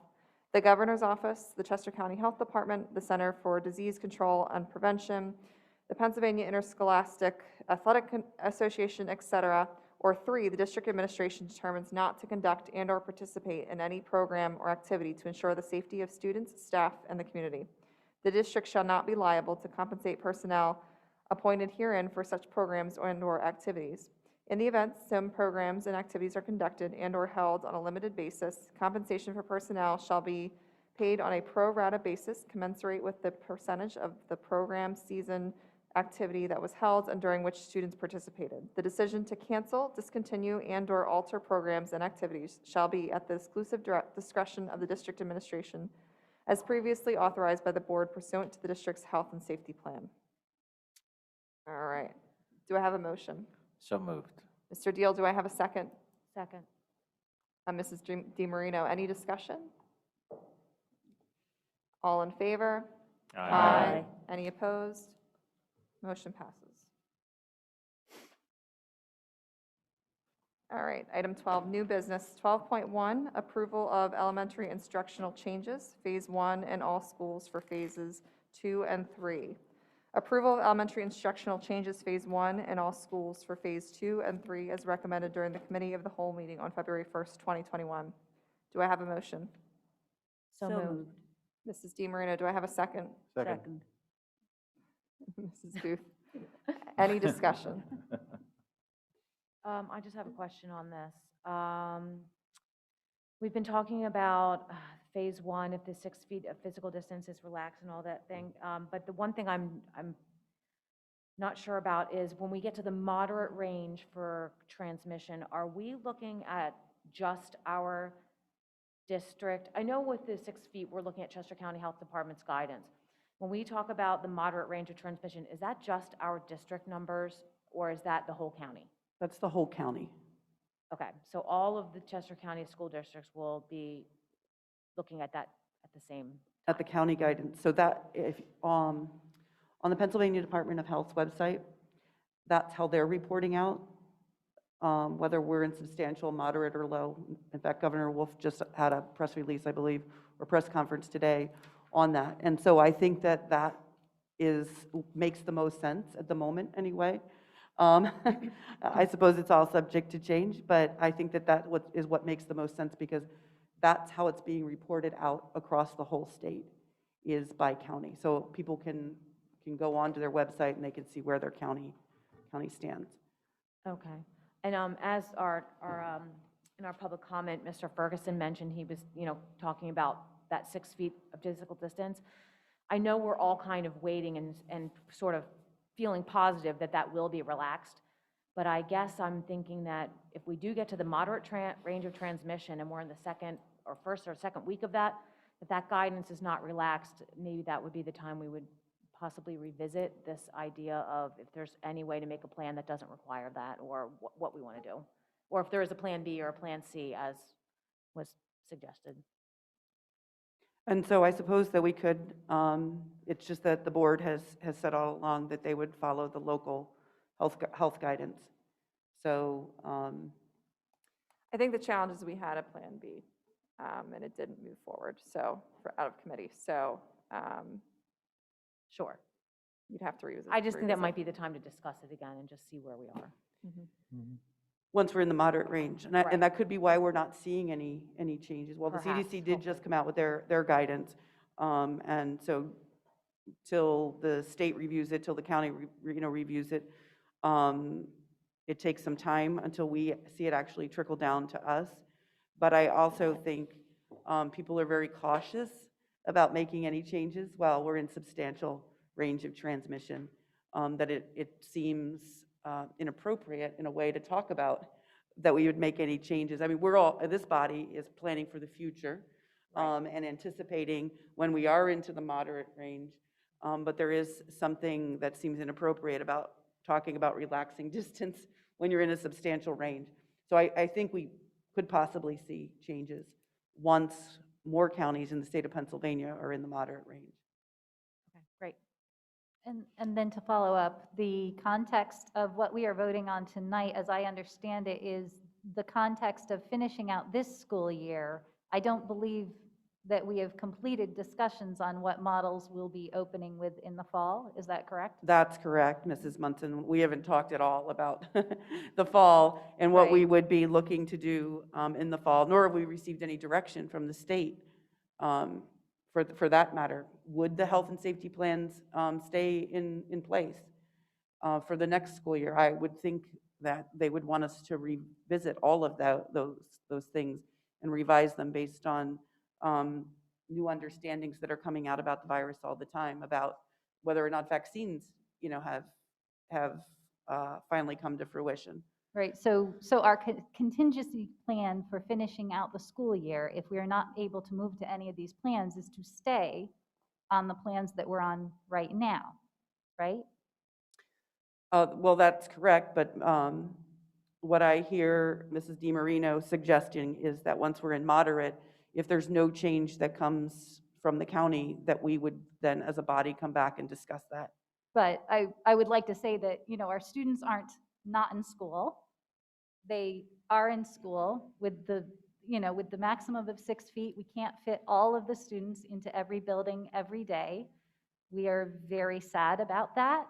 Speaker 1: the Governor's Office, the Chester County Health Department, the Center for Disease Control and Prevention, the Pennsylvania Interscholastic Athletic Association, etc., or 3, the district administration determines not to conduct and/or participate in any program or activity to ensure the safety of students, staff, and the community. The district shall not be liable to compensate personnel appointed herein for such programs and/or activities. In the event some programs and activities are conducted and/or held on a limited basis, compensation for personnel shall be paid on a pro rata basis commensurate with the percentage of the program season activity that was held and during which students participated. The decision to cancel, discontinue, and/or alter programs and activities shall be at the exclusive discretion of the district administration as previously authorized by the board pursuant to the district's health and safety plan. All right. Do I have a motion?
Speaker 14: So moved.
Speaker 1: Mr. Deal, do I have a second?
Speaker 12: Second.
Speaker 1: Mrs. DiMarino, any discussion? All in favor?
Speaker 12: Aye.
Speaker 1: Any opposed? Motion passes. All right, item 12, new business. 12.1, approval of elementary instructional changes, phase 1 in all schools for phases 2 and 3. Approval of elementary instructional changes, phase 1 in all schools for phase 2 and 3 as recommended during the committee of the whole meeting on February 1st, 2021. Do I have a motion?
Speaker 12: So moved.
Speaker 1: Mrs. DiMarino, do I have a second?
Speaker 10: Second.
Speaker 1: Mrs. Booth. Any discussion?
Speaker 12: I just have a question on this. We've been talking about phase 1, if the 6 feet of physical distance is relaxed and all that thing. But the one thing I'm not sure about is when we get to the moderate range for transmission, are we looking at just our district? I know with the 6 feet, we're looking at Chester County Health Department's guidance. When we talk about the moderate range of transmission, is that just our district numbers or is that the whole county?
Speaker 3: That's the whole county.
Speaker 12: Okay, so all of the Chester County school districts will be looking at that at the same
Speaker 3: At the county guidance. So that if, on the Pennsylvania Department of Health's website, that's how they're reporting out, whether we're in substantial, moderate, or low. In fact, Governor Wolf just had a press release, I believe, or press conference today on that. And so I think that that makes the most sense at the moment anyway. I suppose it's all subject to change, but I think that that is what makes the most sense because that's how it's being reported out across the whole state is by county. So people can go onto their website and they can see where their county stands.
Speaker 12: Okay. And as in our public comment, Mr. Ferguson mentioned he was, talking about that 6 feet of physical distance. I know we're all kind of waiting and sort of feeling positive that that will be relaxed, but I guess I'm thinking that if we do get to the moderate range of transmission and we're in the first or second week of that, if that guidance is not relaxed, maybe that would be the time we would possibly revisit this idea of if there's any way to make a plan that doesn't require that or what we want to do. or if there is a Plan B or a Plan C as was suggested.
Speaker 3: And so I suppose that we could, it's just that the board has said all along that they would follow the local health guidance. So,
Speaker 1: I think the challenge is we had a Plan B, and it didn't move forward, so, out of committee, so
Speaker 12: Sure.
Speaker 1: you'd have to revisit.
Speaker 12: I just think that might be the time to discuss it again and just see where we are.
Speaker 3: once we're in the moderate range.
Speaker 12: Right.
Speaker 3: And that could be why we're not seeing any changes. Well, the
Speaker 12: Perhaps,
Speaker 3: CDC did just come out with their guidance. And so till the state reviews it, till the county, reviews it, it takes some time until we see it actually trickle down to us. But I also think people are very cautious about making any changes while we're in substantial range of transmission, that it seems inappropriate in a way to talk about that we would make any changes. I mean, we're all, this body is planning for the future and anticipating when we are into the moderate range. But there is something that seems inappropriate about talking about relaxing distance when you're in a substantial range. So I think we could possibly see changes once more counties in the state of Pennsylvania are in the moderate range.
Speaker 12: Okay, great.
Speaker 11: And then to follow up, the context of what we are voting on tonight, as I understand it, is the context of finishing out this school year. I don't believe that we have completed discussions on what models we'll be opening with in the fall. Is that correct?
Speaker 3: That's correct, Mrs. Munson. We haven't talked at all about the fall and what we would be looking to do in the fall, nor have we received any direction from the state for that matter. Would the health and safety plans stay in place for the next school year? I would think that they would want us to revisit all of those things and revise them based on new understandings that are coming out about the virus all the time, about whether or not vaccines, have finally come to fruition.
Speaker 11: Right, so our contingency plan for finishing out the school year, if we are not able to move to any of these plans, is to stay on the plans that we're on right now, right?
Speaker 3: Well, that's correct, but what I hear Mrs. DiMarino suggesting is that once we're in moderate, if there's no change that comes from the county, that we would then as a body come back and discuss that.
Speaker 11: But I would like to say that, our students aren't not in school. They are in school with the maximum of 6 feet. We can't fit all of the students into every building every day. We are very sad about that.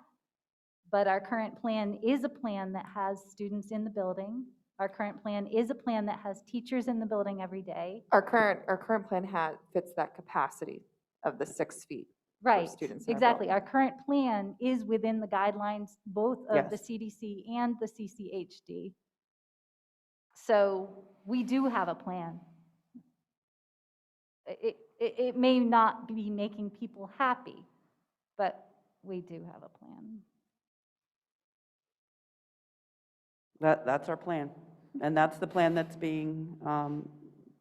Speaker 11: But our current plan is a plan that has students in the building. Our current plan is a plan that has teachers in the building every day.
Speaker 1: Our current plan fits that capacity of the 6 feet.
Speaker 11: Right,
Speaker 1: Students in our
Speaker 11: exactly.
Speaker 1: building.
Speaker 11: Our current plan is within the guidelines, both of the
Speaker 3: Yes.
Speaker 11: CDC and the CCHD. So we do have a plan. It may not be making people happy, but we do have a plan.
Speaker 3: That's our plan. And that's the plan that's being,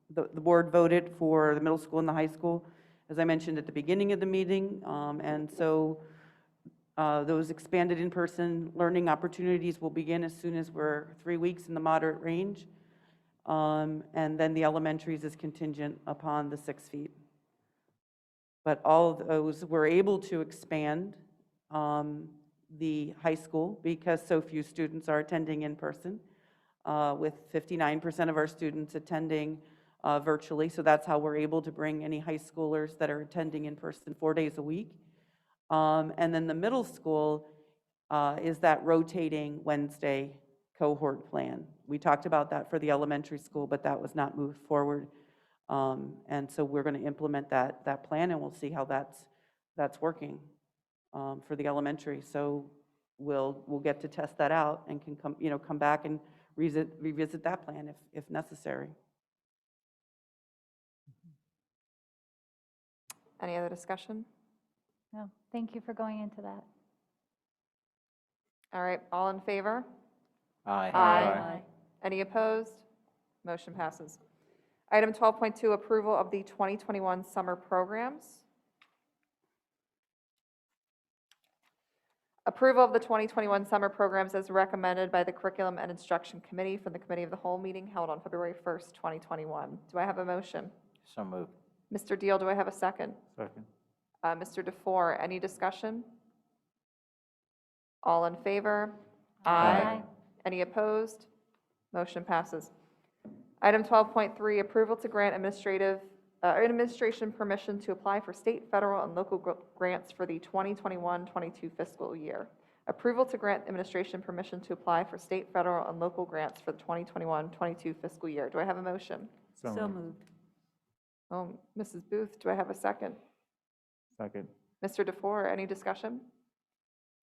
Speaker 3: the board voted for the middle school and the high school, as I mentioned at the beginning of the meeting. And so those expanded in-person learning opportunities will begin as soon as we're 3 weeks in the moderate range. And then the elementaries is contingent upon the 6 feet. But all of those, we're able to expand the high school because so few students are attending in person, with 59% of our students attending virtually. So that's how we're able to bring any high schoolers that are attending in person 4 days a week. And then the middle school is that rotating Wednesday cohort plan. We talked about that for the elementary school, but that was not moved forward. And so we're going to implement that plan, and we'll see how that's working for the elementary. So we'll get to test that out and can come back and revisit that plan if necessary.
Speaker 1: Any other discussion?
Speaker 11: No, thank you for going into that.
Speaker 1: All right, all in favor?
Speaker 14: Aye.
Speaker 1: Aye. Any opposed? Motion passes. Item 12.2, approval of the 2021 summer programs. Approval of the 2021 summer programs as recommended by the Curriculum and Instruction Committee from the Committee of the Whole meeting held on February 1st, 2021. Do I have a motion?
Speaker 14: So moved.
Speaker 1: Mr. Deal, do I have a second?
Speaker 13: Second.
Speaker 1: Mr. DeFore, any discussion? All in favor?
Speaker 11: Aye.
Speaker 1: Any opposed? Motion passes. Item 12.3, approval to grant administration permission to apply for state, federal, and local grants for the 2021-22 fiscal year. Approval to grant administration permission to apply for state, federal, and local grants for the 2021-22 fiscal year. Do I have a motion?
Speaker 2: So moved.
Speaker 1: Oh, Mrs. Booth, do I have a second?
Speaker 13: Second.
Speaker 1: Mr. DeFore, any discussion?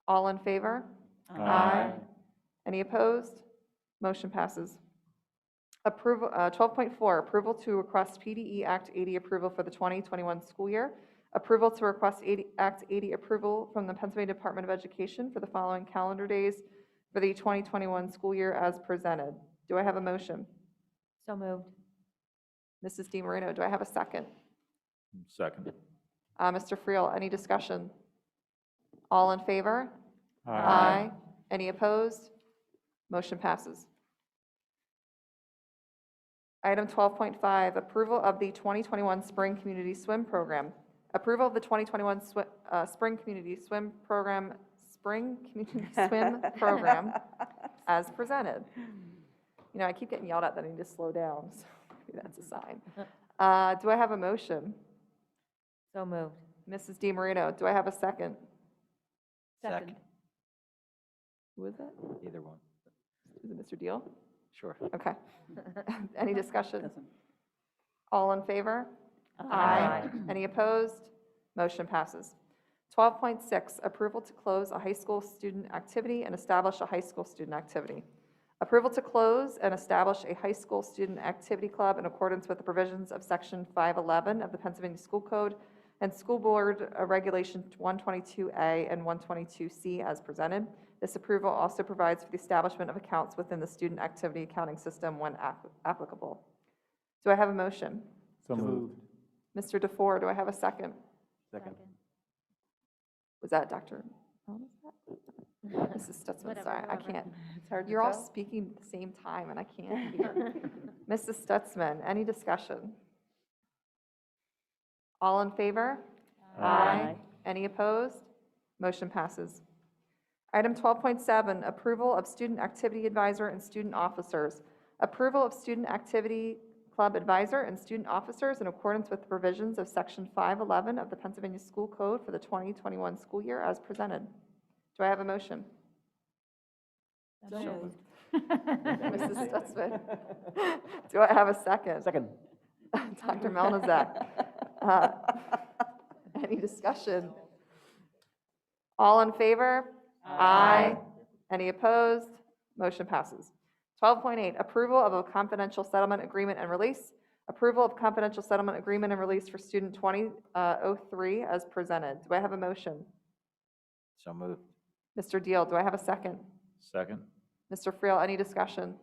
Speaker 1: All in favor?
Speaker 13: Aye.
Speaker 1: Any opposed? Motion passes. Approval, 12.4, approval to request PDE Act 80 approval for the 2021 school year. Approval to request Act 80 approval from the Pennsylvania Department of Education for the following calendar days for the 2021 school year as presented. Do I have a motion?
Speaker 12: So moved.
Speaker 1: Mrs. DiMarino, do I have a second?
Speaker 10: Second.
Speaker 1: Mr. Friel, any discussion? All in favor?
Speaker 13: Aye.
Speaker 1: Any opposed? Motion passes. Item 12.5, approval of the 2021 Spring Community Swim Program. Approval of the 2021 Spring Community Swim Program, as presented. You know, I keep getting yelled at that I need to slow down, so maybe that's a sign. Do I have a motion?
Speaker 12: So moved.
Speaker 1: Mrs. DiMarino, do I have a second?
Speaker 14: Second.
Speaker 1: Who is it?
Speaker 14: Either one.
Speaker 1: Is it Mr. Deal?
Speaker 14: Sure.
Speaker 1: Okay. Any discussion? All in favor?
Speaker 12: Aye.
Speaker 1: Any opposed? Motion passes. 12.6, approval to close a high school student activity and establish a high school student activity. Approval to close and establish a high school student activity club in accordance with the provisions of Section 511 of the Pennsylvania School Code and School Board Regulation 122A and 122C as presented. This approval also provides for the establishment of accounts within the student activity accounting system when applicable. Do I have a motion?
Speaker 13: So moved.
Speaker 1: Mr. DeFore, do I have a second?
Speaker 10: Second.
Speaker 1: Was that Dr.? Mrs. Stutzman,
Speaker 11: Whatever,
Speaker 1: sorry, I
Speaker 11: whoever.
Speaker 1: can't.
Speaker 3: It's hard to
Speaker 1: You're all
Speaker 3: tell.
Speaker 1: speaking at the same time and I can't hear. Mrs. Stutzman, any discussion? All in favor?
Speaker 13: Aye.
Speaker 1: Any opposed? Motion passes. Item 12.7, approval of student activity advisor and student officers. Approval of student activity club advisor and student officers in accordance with the provisions of Section 511 of the Pennsylvania School Code for the 2021 school year as presented. Do I have a motion?
Speaker 2: So moved.
Speaker 1: Mrs. Stutzman. Do I have a second?
Speaker 10: Second.
Speaker 1: Dr. Melnazak. Any discussion? All in favor? Aye. Any opposed? Motion passes. 12.8, approval of a confidential settlement agreement and release. Approval of confidential settlement agreement and release for student 2003 as presented. Do I have a motion?
Speaker 14: So moved.
Speaker 1: Mr. Deal, do I have a second?
Speaker 10: Second.
Speaker 1: Mr. Friel, any discussion?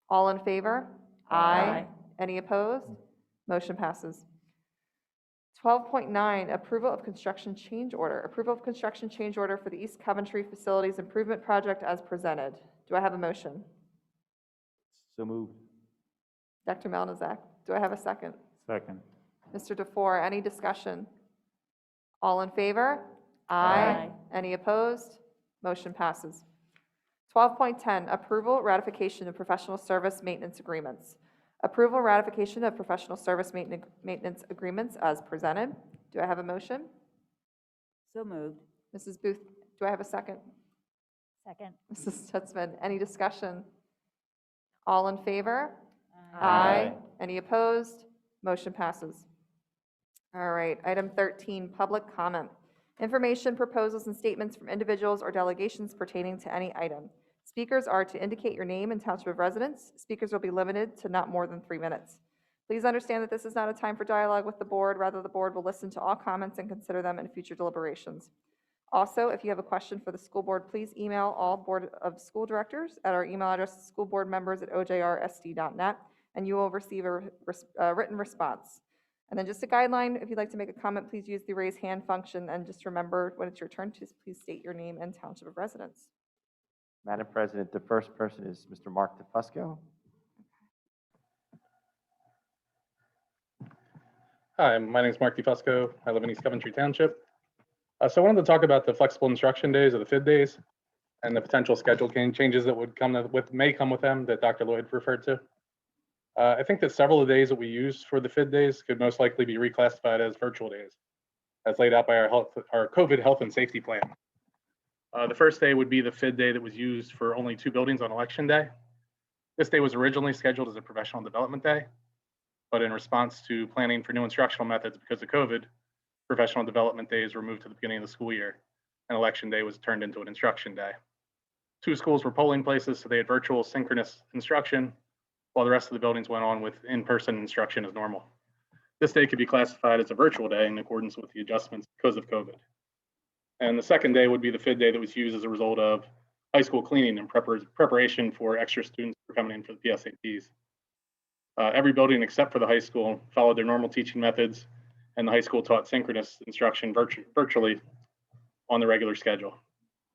Speaker 1: All in favor?
Speaker 10: Aye.
Speaker 1: Any opposed? Motion passes. 12.9, approval of construction change order. Approval of construction change order for the East Coventry Facilities Improvement Project as presented. Do I have a motion?
Speaker 10: So moved.
Speaker 1: Dr. Melnazak, do I have a second?
Speaker 13: Second.
Speaker 1: Mr. DeFore, any discussion? All in favor?
Speaker 2: Aye.
Speaker 1: Any opposed? Motion passes. 12.10, approval, ratification of professional service maintenance agreements. Approval, ratification of professional service maintenance agreements as presented. Do I have a motion?
Speaker 2: So moved.
Speaker 1: Mrs. Booth, do I have a second?
Speaker 11: Second.
Speaker 1: Mrs. Stutzman, any discussion? All in favor?
Speaker 10: Aye.
Speaker 1: Any opposed? Motion passes. All right, item 13, public comment. Information, proposals, and statements from individuals or delegations pertaining to any item. Speakers are to indicate your name and township of residence. Speakers will be limited to not more than 3 minutes. Please understand that this is not a time for dialogue with the board. Rather, the board will listen to all comments and consider them in future deliberations. Also, if you have a question for the school board, please email all Board of School Directors at our email address, schoolboardmembers@ojrsd.net, and you will receive a written response. And then just a guideline, if you'd like to make a comment, please use the raise hand function, and just remember when it's your turn to please state your name and township of residence.
Speaker 6: Madam President, the first person is Mr. Mark DeFusco.
Speaker 15: Hi, my name is Mark DeFusco. I live in East Coventry Township. So I wanted to talk about the flexible instruction days or the FID days and the potential schedule changes that may come with them that Dr. Lloyd referred to. I think that several of the days that we use for the FID days could most likely be reclassified as virtual days, as laid out by our COVID health and safety plan. The first day would be the FID day that was used for only 2 buildings on election day. This day was originally scheduled as a professional development day, but in response to planning for new instructional methods because of COVID, professional development days were moved to the beginning of the school year, and election day was turned into an instruction day. 2 schools were polling places, so they had virtual synchronous instruction, while the rest of the buildings went on with in-person instruction as normal. This day could be classified as a virtual day in accordance with the adjustments because of COVID. And the second day would be the FID day that was used as a result of high school cleaning and preparation for extra students who are coming in for the PSATs. Every building except for the high school followed their normal teaching methods, and the high school taught synchronous instruction virtually on the regular schedule.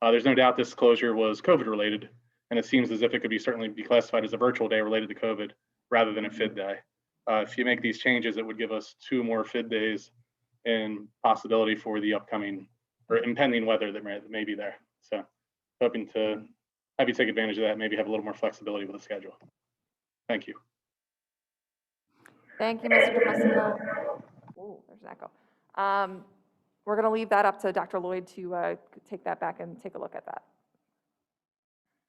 Speaker 15: There's no doubt this closure was COVID related, and it seems as if it could certainly be classified as a virtual day related to COVID rather than a FID day. If you make these changes, it would give us 2 more FID days and possibility for the upcoming or impending weather that may be there. So hoping to have you take advantage of that, maybe have a little more flexibility with the schedule. Thank you.
Speaker 1: Thank you, Mr. DeFusco. Oh, there's an echo. We're going to leave that up to Dr. Lloyd to take that back and take a look at that.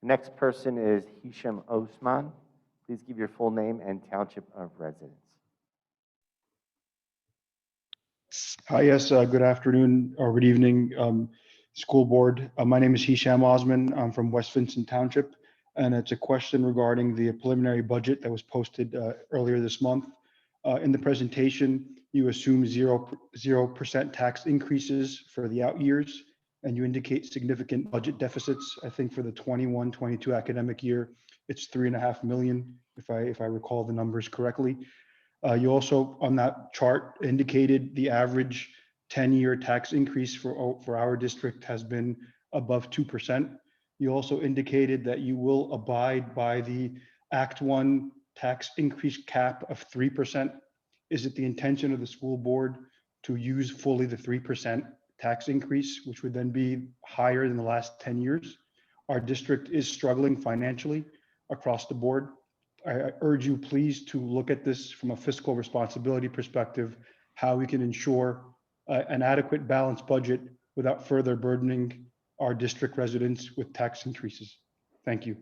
Speaker 6: The next person is Hesham Osman. Please give your full name and township of residence.
Speaker 16: Hi, yes, good afternoon or good evening, school board. My name is Hesham Osman. I'm from West Vincent Township, and it's a question regarding the preliminary budget that was posted earlier this month. In the presentation, you assume 0% tax increases for the out years, and you indicate significant budget deficits. I think for the 21-22 academic year, it's $3.5 million, if I recall the numbers correctly. You also, on that chart, indicated the average 10-year tax increase for our district has been above 2%. You also indicated that you will abide by the Act 1 tax increase cap of 3%. Is it the intention of the school board to use fully the 3% tax increase, which would then be higher than the last 10 years? Our district is struggling financially across the board. I urge you please to look at this from a fiscal responsibility perspective, how we can ensure an adequate balanced budget without further burdening our district residents with tax increases. Thank you.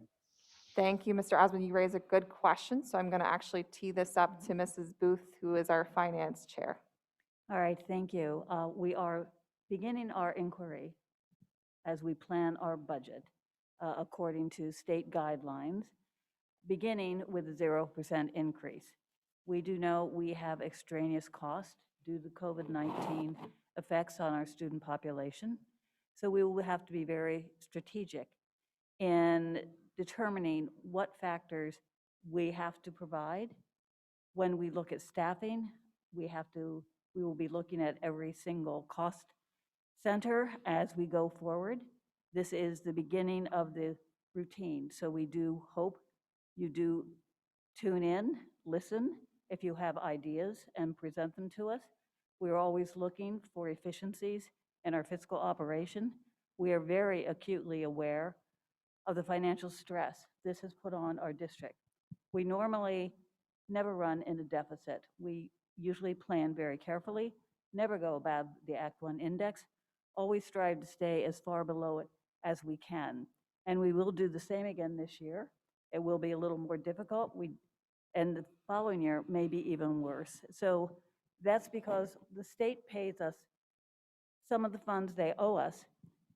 Speaker 1: Thank you, Mr. Osmond. You raise a good question, so I'm going to actually tee this up to Mrs. Booth, who is our finance chair.
Speaker 2: All right, thank you. We are beginning our inquiry as we plan our budget according to state guidelines, beginning with a 0% increase. We do know we have extraneous costs due to COVID-19 effects on our student population. So we will have to be very strategic in determining what factors we have to provide. When we look at staffing, we will be looking at every single cost center as we go forward. This is the beginning of the routine. So we do hope you do tune in, listen, if you have ideas, and present them to us. We're always looking for efficiencies in our fiscal operation. We are very acutely aware of the financial stress this has put on our district. We normally never run in a deficit. We usually plan very carefully, never go above the Act 1 index, always strive to stay as far below it as we can. And we will do the same again this year. It will be a little more difficult. And the following year may be even worse. So that's because the state pays us some of the funds they owe us,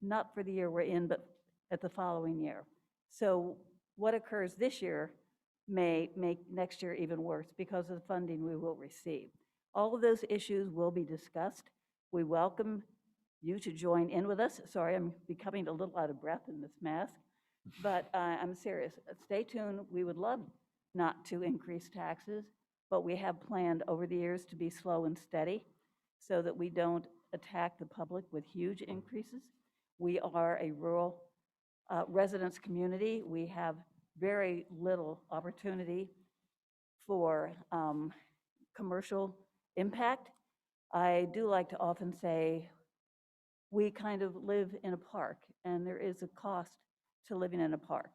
Speaker 2: not for the year we're in, but at the following year. So what occurs this year may make next year even worse because of the funding we will receive. All of those issues will be discussed. We welcome you to join in with us. Sorry, I'm becoming a little out of breath in this mask, but I'm serious. Stay tuned. We would love not to increase taxes, but we have planned over the years to be slow and steady so that we don't attack the public with huge increases. We are a rural residence community. We have very little opportunity for commercial impact. I do like to often say we kind of live in a park, and there is a cost to living in a park.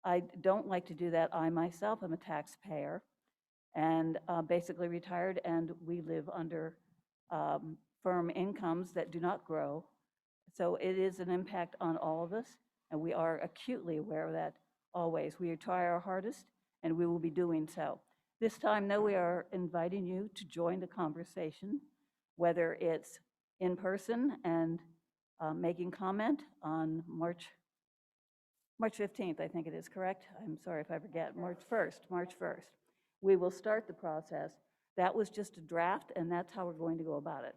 Speaker 2: I don't like to do that. I myself am a taxpayer and basically retired, and we live under firm incomes that do not grow. So it is an impact on all of us, and we are acutely aware of that always. We try our hardest, and we will be doing so. This time, though, we are inviting you to join the conversation, whether it's in person and making comment on March 15th, I think it is, correct? I'm sorry if I forget, March 1st. We will start the process. That was just a draft, and that's how we're going to go about it.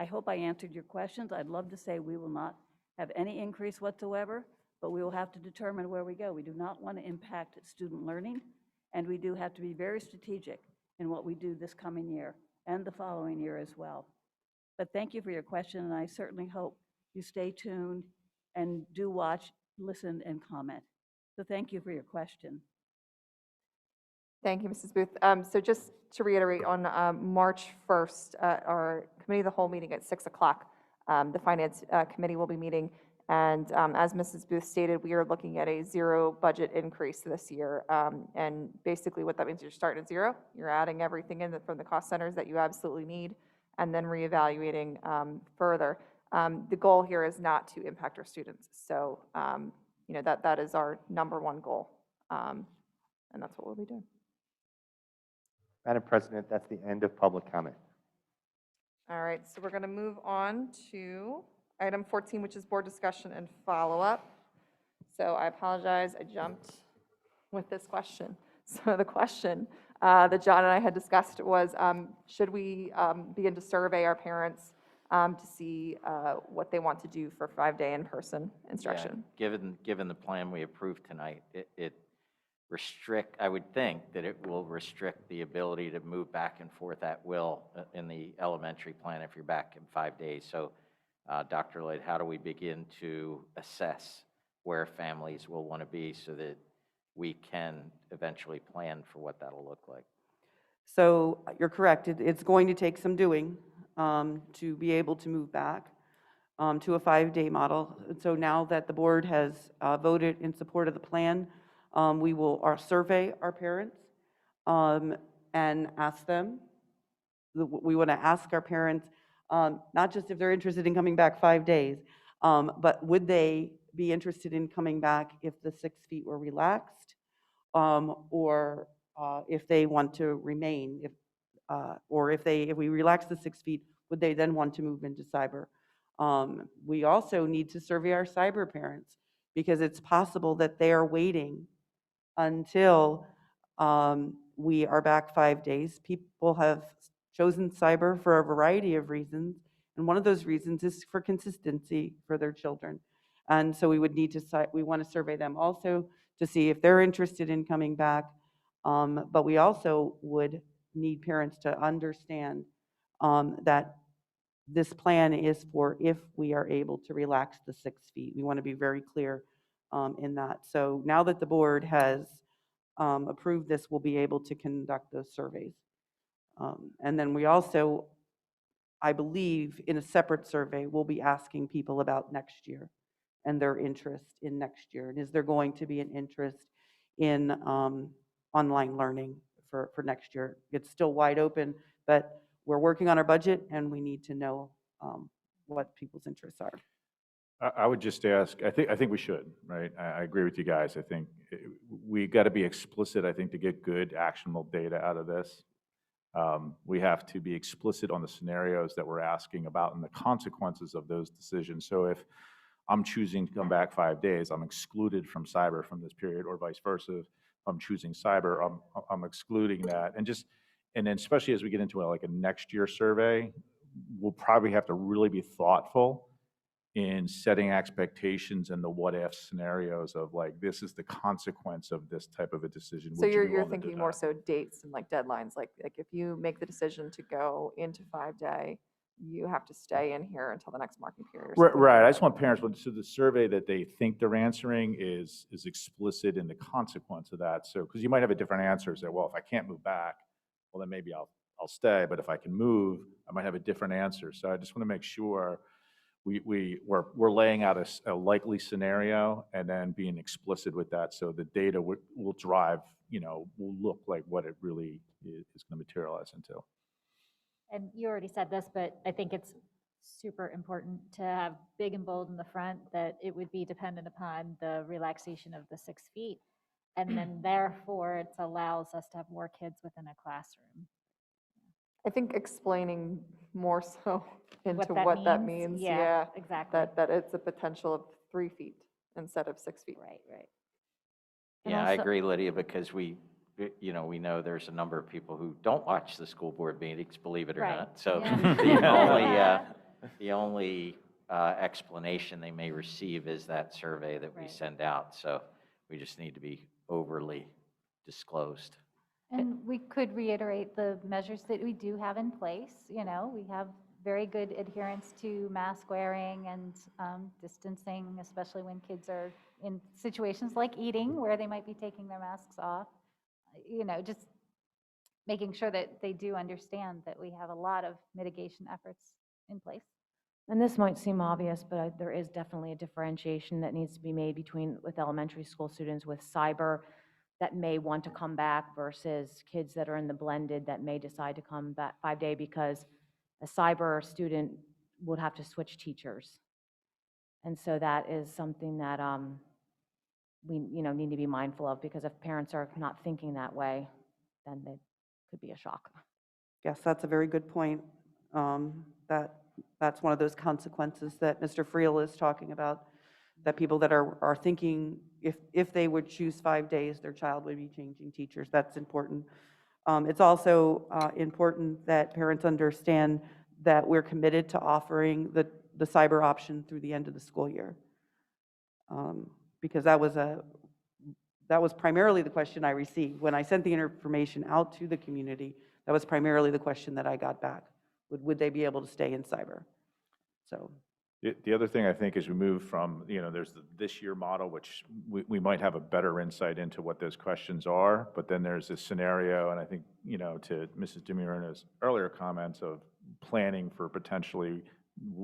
Speaker 2: I hope I answered your questions. I'd love to say we will not have any increase whatsoever, but we will have to determine where we go. We do not want to impact student learning, and we do have to be very strategic in what we do this coming year and the following year as well. But thank you for your question, and I certainly hope you stay tuned and do watch, listen, and comment. So thank you for your question.
Speaker 1: Thank you, Mrs. Booth. So just to reiterate, on March 1st, our committee of the whole meeting at 6 o'clock, the Finance Committee will be meeting. And as Mrs. Booth stated, we are looking at a zero budget increase this year. And basically what that means, you're starting at zero. You're adding everything in from the cost centers that you absolutely need, and then reevaluating further. The goal here is not to impact our students. So, that is our number one goal. And that's what we'll be doing.
Speaker 6: Madam President, that's the end of public comment.
Speaker 1: All right, so we're going to move on to item 14, which is board discussion and follow-up. So I apologize, I jumped with this question. So the question that John and I had discussed was, should we begin to survey our parents to see what they want to do for 5-day in-person instruction?
Speaker 14: Yeah, given the plan we approved tonight, I would think that it will restrict the ability to move back and forth at will in the elementary plan if you're back in 5 days. So, Dr. Lloyd, how do we begin to assess where families will want to be so that we can eventually plan for what that'll look like?
Speaker 3: So you're correct. It's going to take some doing to be able to move back to a 5-day model. So now that the board has voted in support of the plan, we will survey our parents and ask them. We want to ask our parents not just if they're interested in coming back 5 days, but would they be interested in coming back if the 6 feet were relaxed, or if they want to remain, or if we relax the 6 feet, would they then want to move into cyber? We also need to survey our cyber parents, because it's possible that they are waiting until we are back 5 days. People have chosen cyber for a variety of reasons, and one of those reasons is for consistency for their children. And so we want to survey them also to see if they're interested in coming back, but we also would need parents to understand that this plan is for if we are able to relax the 6 feet. We want to be very clear in that. So now that the board has approved this, we'll be able to conduct those surveys. And then we also, I believe, in a separate survey, we'll be asking people about next year and their interest in next year. And is there going to be an interest in online learning for next year? It's still wide open, but we're working on our budget and we need to know what people's interests are.
Speaker 17: I would just ask, I think we should, right? I agree with you guys. I think we got to be explicit, I think, to get good actionable data out of this. We have to be explicit on the scenarios that we're asking about and the consequences of those decisions. So if I'm choosing to come back 5 days, I'm excluded from cyber from this period, or vice versa. If I'm choosing cyber, I'm excluding that. And then especially as we get into like a next year survey, we'll probably have to really be thoughtful in setting expectations and the what-if scenarios of like, this is the consequence of this type of a decision.
Speaker 1: So
Speaker 17: Would you be
Speaker 1: you're
Speaker 17: willing to do
Speaker 1: thinking more
Speaker 17: that?
Speaker 1: so dates and like deadlines, like if you make the decision to go into 5-day, you have to stay in here until the next marking period or
Speaker 17: Right,
Speaker 1: something.
Speaker 17: right. I just want parents, so the survey that they think they're answering is explicit in the consequence of that. So, because you might have a different answer, say, well, if I can't move back, well, then maybe I'll stay. But if I can move, I might have a different answer. So I just want to make sure we're laying out a likely scenario and then being explicit with that. So the data will drive, will look like what it really is going to materialize into.
Speaker 11: And you already said this, but I think it's super important to have big and bold in the front that it would be dependent upon the relaxation of the 6 feet. And then therefore it allows us to have more kids within a classroom.
Speaker 1: I think explaining more so into
Speaker 11: that
Speaker 1: what that
Speaker 11: means?
Speaker 1: means,
Speaker 11: Yeah,
Speaker 1: yeah.
Speaker 11: exactly.
Speaker 1: That it's a potential of 3 feet instead of 6 feet.
Speaker 11: Right.
Speaker 14: And I agree, Lydia, because we know there's a number of people who don't watch the school board meetings, believe it or
Speaker 11: Right.
Speaker 14: not. So
Speaker 11: Yeah.
Speaker 14: the only explanation they may receive is that survey that we send out. So we just need to be overly disclosed.
Speaker 11: And we could reiterate the measures that we do have in place. We have very good adherence to mask wearing and distancing, especially when kids are in situations like eating where they might be taking their masks off. Just making sure that they do understand that we have a lot of mitigation efforts in place.
Speaker 12: And this might seem obvious, but there is definitely a differentiation that needs to be made with elementary school students with cyber that may want to come back versus kids that are in the blended that may decide to come back 5-day, because a cyber student would have to switch teachers. And so that is something that we need to be mindful of, because if parents are not thinking that way, then it could be a shock.
Speaker 3: Yes, that's a very good point. That's one of those consequences that Mr. Friel is talking about, that people that are thinking if they would choose 5 days, their child would be changing teachers. That's important. It's also important that parents understand that we're committed to offering the cyber option through the end of the school year. Because that was primarily the question I received. When I sent the information out to the community, that was primarily the question that I got back. Would they be able to stay in cyber? So.
Speaker 17: The other thing I think is we move from, there's this year model, which we might have a better insight into what those questions are, but then there's this scenario, and I think, to Mrs. DeMurina's earlier comments of planning for potentially,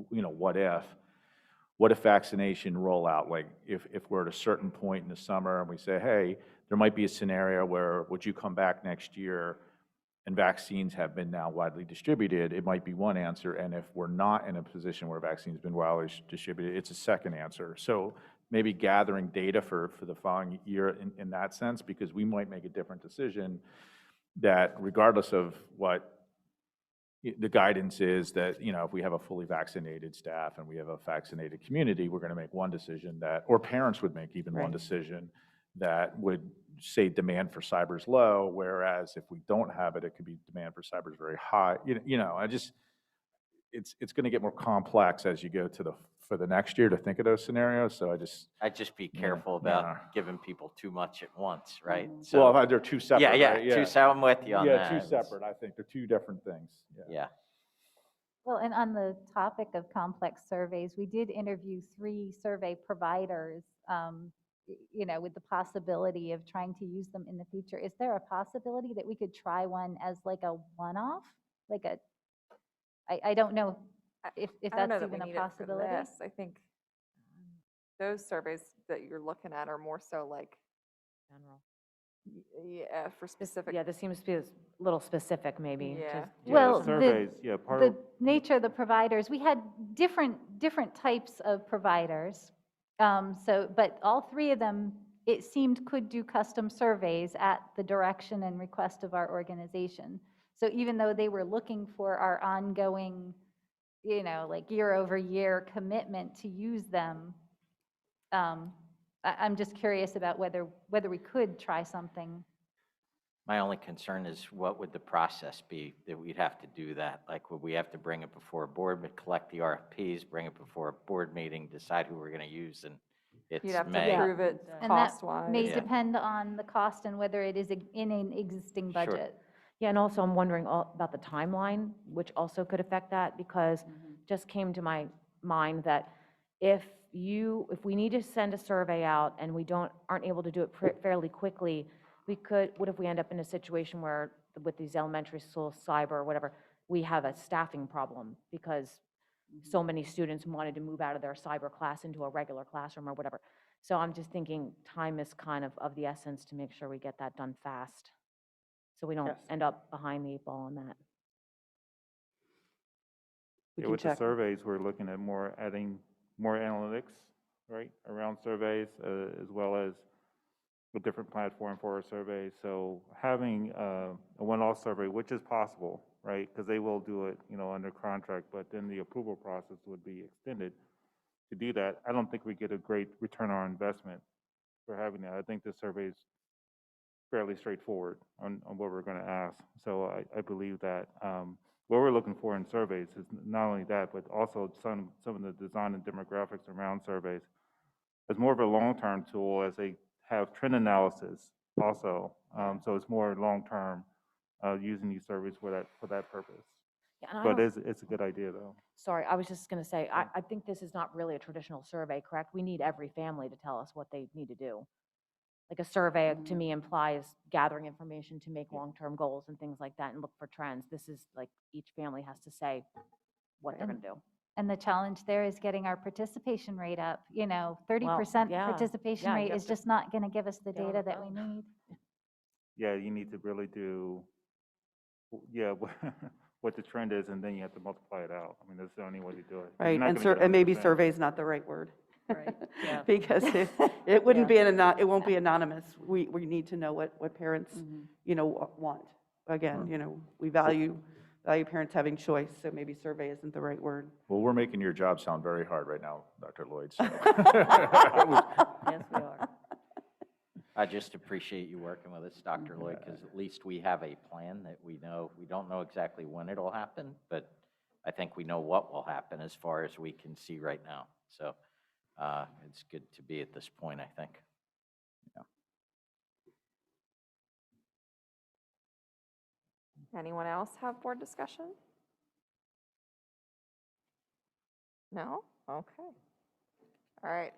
Speaker 17: what if vaccination rollout, like if we're at a certain point in the summer and we say, hey, there might be a scenario where would you come back next year and vaccines have been now widely distributed, it might be one answer. And if we're not in a position where vaccines have been widely distributed, it's a second answer. So maybe gathering data for the following year in that sense, because we might make a different decision that regardless of what the guidance is, that, if we have a fully vaccinated staff and we have a vaccinated community, we're going to make one decision or parents would make even one decision that would say demand for cyber is low, whereas if we don't have it, it could be demand for cyber is very high. It's going to get more complex as you go for the next year to think of those scenarios. So I'd
Speaker 14: just be careful about giving people too much at once, right?
Speaker 17: So they're two separate. Right?
Speaker 14: Yeah. I'm with you on that.
Speaker 17: Yeah, two separate. I think they're two different things.
Speaker 14: Yeah.
Speaker 11: Well, and on the topic of complex surveys, we did interview 3 survey providers, with the possibility of trying to use them in the future. Is there a possibility that we could try one as like a one-off? I don't know if
Speaker 1: I don't know
Speaker 11: that's
Speaker 1: that we
Speaker 11: even a
Speaker 1: need it for
Speaker 11: possibility.
Speaker 1: this. I think those surveys that you're looking at are more so like
Speaker 12: General.
Speaker 1: Yeah, for specific.
Speaker 12: Yeah, this seems to be a little specific, maybe.
Speaker 1: Yeah.
Speaker 11: Well,
Speaker 13: surveys,
Speaker 11: the nature of the providers, we had different types of providers. But all 3 of them, it seemed, could do custom surveys at the direction and request of our organization. So even though they were looking for our ongoing, year over year commitment to use them, I'm just curious about whether we could try something
Speaker 14: My only concern is what would the process be that we'd have to do that? Like, would we have to bring it before a board, but collect the RFPs, bring it before a board meeting, decide who we're going to use, and it's
Speaker 1: You'd have to
Speaker 14: May?
Speaker 1: approve it
Speaker 11: And that
Speaker 1: cost-wise.
Speaker 11: may
Speaker 14: Yeah.
Speaker 11: depend on the cost and whether it is in an existing
Speaker 14: Sure.
Speaker 11: budget.
Speaker 12: Yeah, and also I'm wondering about the timeline, which also could affect that, because
Speaker 2: Mm-hmm.
Speaker 12: just came to my mind that if we need to send a survey out and we aren't able to do it fairly quickly, what if we end up in a situation where with these elementary schools, cyber or whatever, we have a staffing problem because so many students wanted to move out of their cyber class into a regular classroom or whatever. So I'm just thinking time is kind of the essence to make sure we get that done fast. So we don't
Speaker 3: Yes.
Speaker 12: end up behind the 8 ball on that.
Speaker 3: We
Speaker 13: Yeah,
Speaker 3: can
Speaker 13: with the
Speaker 3: check.
Speaker 13: surveys, we're looking at adding more analytics, right, around surveys, as well as a different platform for our surveys. So having a one-off survey, which is possible, right, because they will do it, under contract, but then the approval process would be extended to do that. I don't think we get a great return on our investment for having that. I think the survey is fairly straightforward on what we're going to ask. So I believe that what we're looking for in surveys is not only that, but also some of the design and demographics around surveys as more of a long-term tool, as they have trend analysis also. So it's more long-term using these surveys for that purpose.
Speaker 12: Yeah, and I
Speaker 13: But
Speaker 12: don't-
Speaker 13: it's a good idea, though.
Speaker 12: Sorry, I was just going to say, I think this is not really a traditional survey, correct? We need every family to tell us what they need to do. Like a survey to me implies gathering information to make long-term goals and things like that and look for trends. This is like each family has to say what they're going to do.
Speaker 11: And the challenge there is getting our participation rate up. 30%
Speaker 12: yeah,
Speaker 11: participation
Speaker 12: yeah, you
Speaker 11: rate
Speaker 12: have
Speaker 11: is
Speaker 12: to
Speaker 11: just not going to give us the
Speaker 12: get on
Speaker 11: data
Speaker 12: the
Speaker 11: that we
Speaker 12: phone.
Speaker 11: need.
Speaker 13: Yeah, you need to really do, what the trend is, and then you have to multiply it out. I mean, that's the only way to do it. You're
Speaker 3: Right,
Speaker 13: not
Speaker 3: and
Speaker 13: gonna get
Speaker 3: and maybe
Speaker 13: 100%.
Speaker 3: survey is not the right word.
Speaker 2: Right, yeah.
Speaker 3: Because it wouldn't be it won't be anonymous. We need to know what parents, want. Again, we value parents having choice, so maybe survey isn't the right word.
Speaker 17: Well, we're making your job sound very hard right now, Dr. Lloyd. So.
Speaker 2: Yes, we are.
Speaker 14: I just appreciate you working with us, Dr. Lloyd, because at least we have a plan that we know. We don't know exactly when it'll happen, but I think we know what will happen as far as we can see right now. So it's good to be at this point, I think. Yeah.
Speaker 1: Anyone else have board discussion? No? Okay. All right.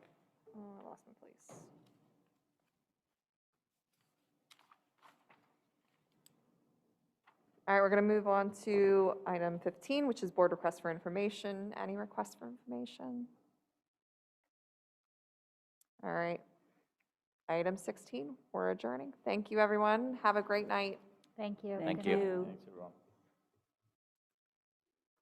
Speaker 1: Oh, I lost my place. All right, we're going to move on to item 15, which is board requests for information. Any requests for information? All right. Item 16, we're adjourning. Thank you, everyone. Have a great night.
Speaker 11: Thank you.
Speaker 14: Thank
Speaker 11: Good night.
Speaker 14: you.
Speaker 3: you.
Speaker 14: Thanks, everyone.